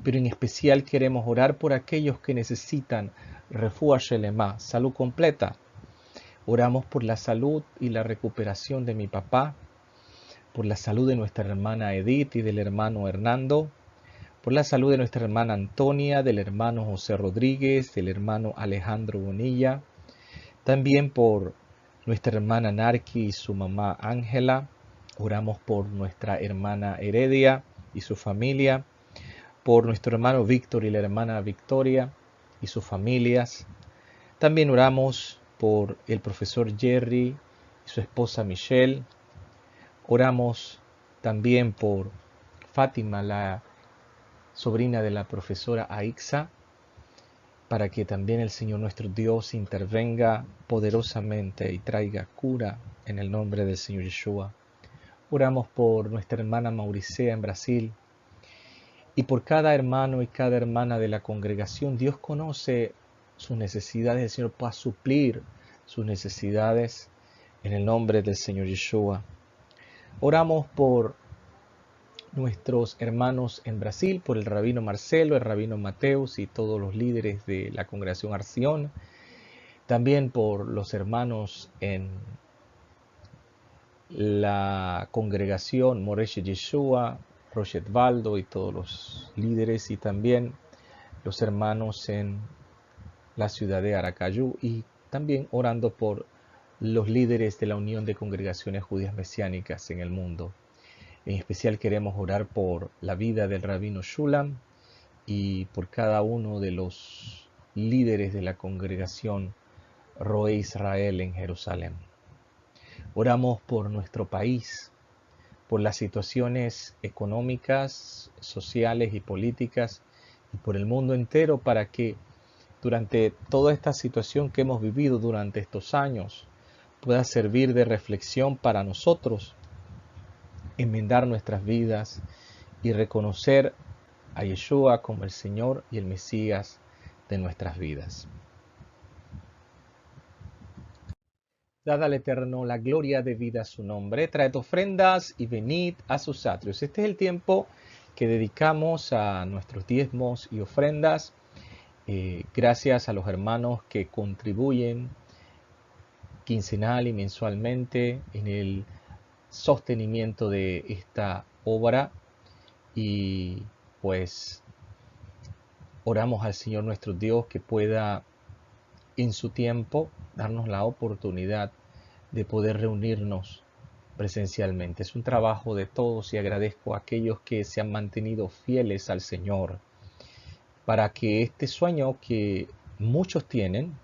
Pero en especial queremos orar por aquellos que necesitan Refuah Shelemá, salud completa. Oramos por la salud y la recuperación de mi papá, por la salud de nuestra hermana Edith y del hermano Hernando, por la salud de nuestra hermana Antonia, del hermano José Rodríguez, del hermano Alejandro Bonilla, también por nuestra hermana Narki y su mamá Ángela. Oramos por nuestra hermana Heredia y su familia, por nuestro hermano Víctor y la hermana Victoria y sus familias. También oramos por el profesor Jerry y su esposa Michelle. Oramos también por Fátima, la sobrina de la profesora Aixa, para que también el Señor nuestro Dios intervenga poderosamente y traiga cura en el nombre del Señor Yeshua. Oramos por nuestra hermana Mauricea en Brasil y por cada hermano y cada hermana de la congregación. Dios conoce sus necesidades, el Señor pueda suplir sus necesidades en el nombre del Señor Yeshua. Oramos por nuestros hermanos en Brasil, por el rabino Marcelo, el rabino Mateus y todos los líderes de la congregación Arción. También por los hermanos en la congregación Moreshe Yeshua, Roshet Valdo y todos los líderes, y también los hermanos en la ciudad de Aracayú, y también orando por los líderes de la Unión de Congregaciones Judías Mesiánicas en el mundo. En especial queremos orar por la vida del rabino Shulam y por cada uno de los líderes de la congregación Roe Israel en Jerusalén. Oramos por nuestro país, por las situaciones económicas, sociales y políticas, y por el mundo entero, para que durante toda esta situación que hemos vivido durante estos años pueda servir de reflexión para nosotros, enmendar nuestras vidas y reconocer a Yeshua como el Señor y el Mesías de nuestras vidas. Dad al Eterno la gloria debida a su nombre. Traed ofrendas y venid a sus atrios. Este es el tiempo que dedicamos a nuestros diezmos y ofrendas. Gracias a los hermanos que contribuyen quincenal y mensualmente en el sostenimiento de esta obra, y pues oramos al Señor nuestro Dios que pueda en su tiempo darnos la oportunidad de poder reunirnos presencialmente. Es un trabajo de todos y agradezco a aquellos que se han mantenido fieles al Señor para que este sueño que muchos tienen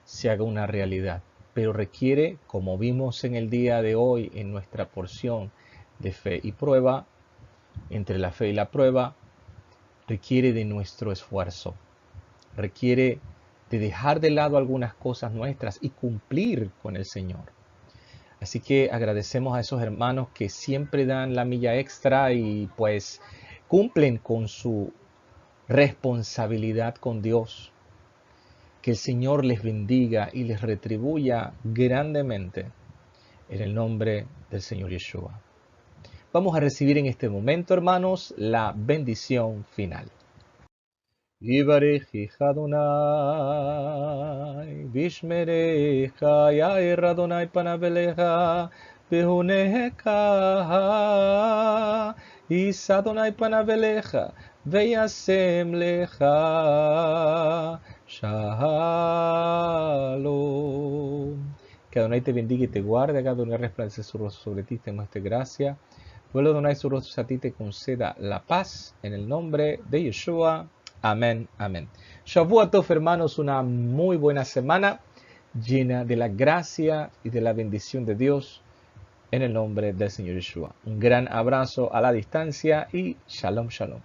se haga una realidad, pero requiere, como vimos en el día de hoy en nuestra porción de fe y prueba, entre la fe y la prueba, requiere de nuestro esfuerzo, requiere de dejar de lado algunas cosas nuestras y cumplir con el Señor. Así que agradecemos a esos hermanos que siempre dan la milla extra y pues cumplen con su responsabilidad con Dios. Que el Señor les bendiga y les retribuya grandemente en el nombre del Señor Yeshua. Vamos a recibir en este momento, hermanos, la bendición final. Yivarechicha Adonai, Bishmerecha, Yair Adonai panav elecha, Behunecha, Yisa Adonai panav elecha, Veyasem lecha, Shalom. Que Adonai te bendiga y te guarde, que Adonai resplandece su rostro sobre ti, te muestre gracia. Vuelva Adonai su rostro a ti, te conceda la paz, en el nombre de Yeshua. Amén, amén. Shavua Tov, hermanos, una muy buena semana llena de la gracia y de la bendición de Dios en el nombre del Señor Yeshua. Un gran abrazo a la distancia y shalom, shalom.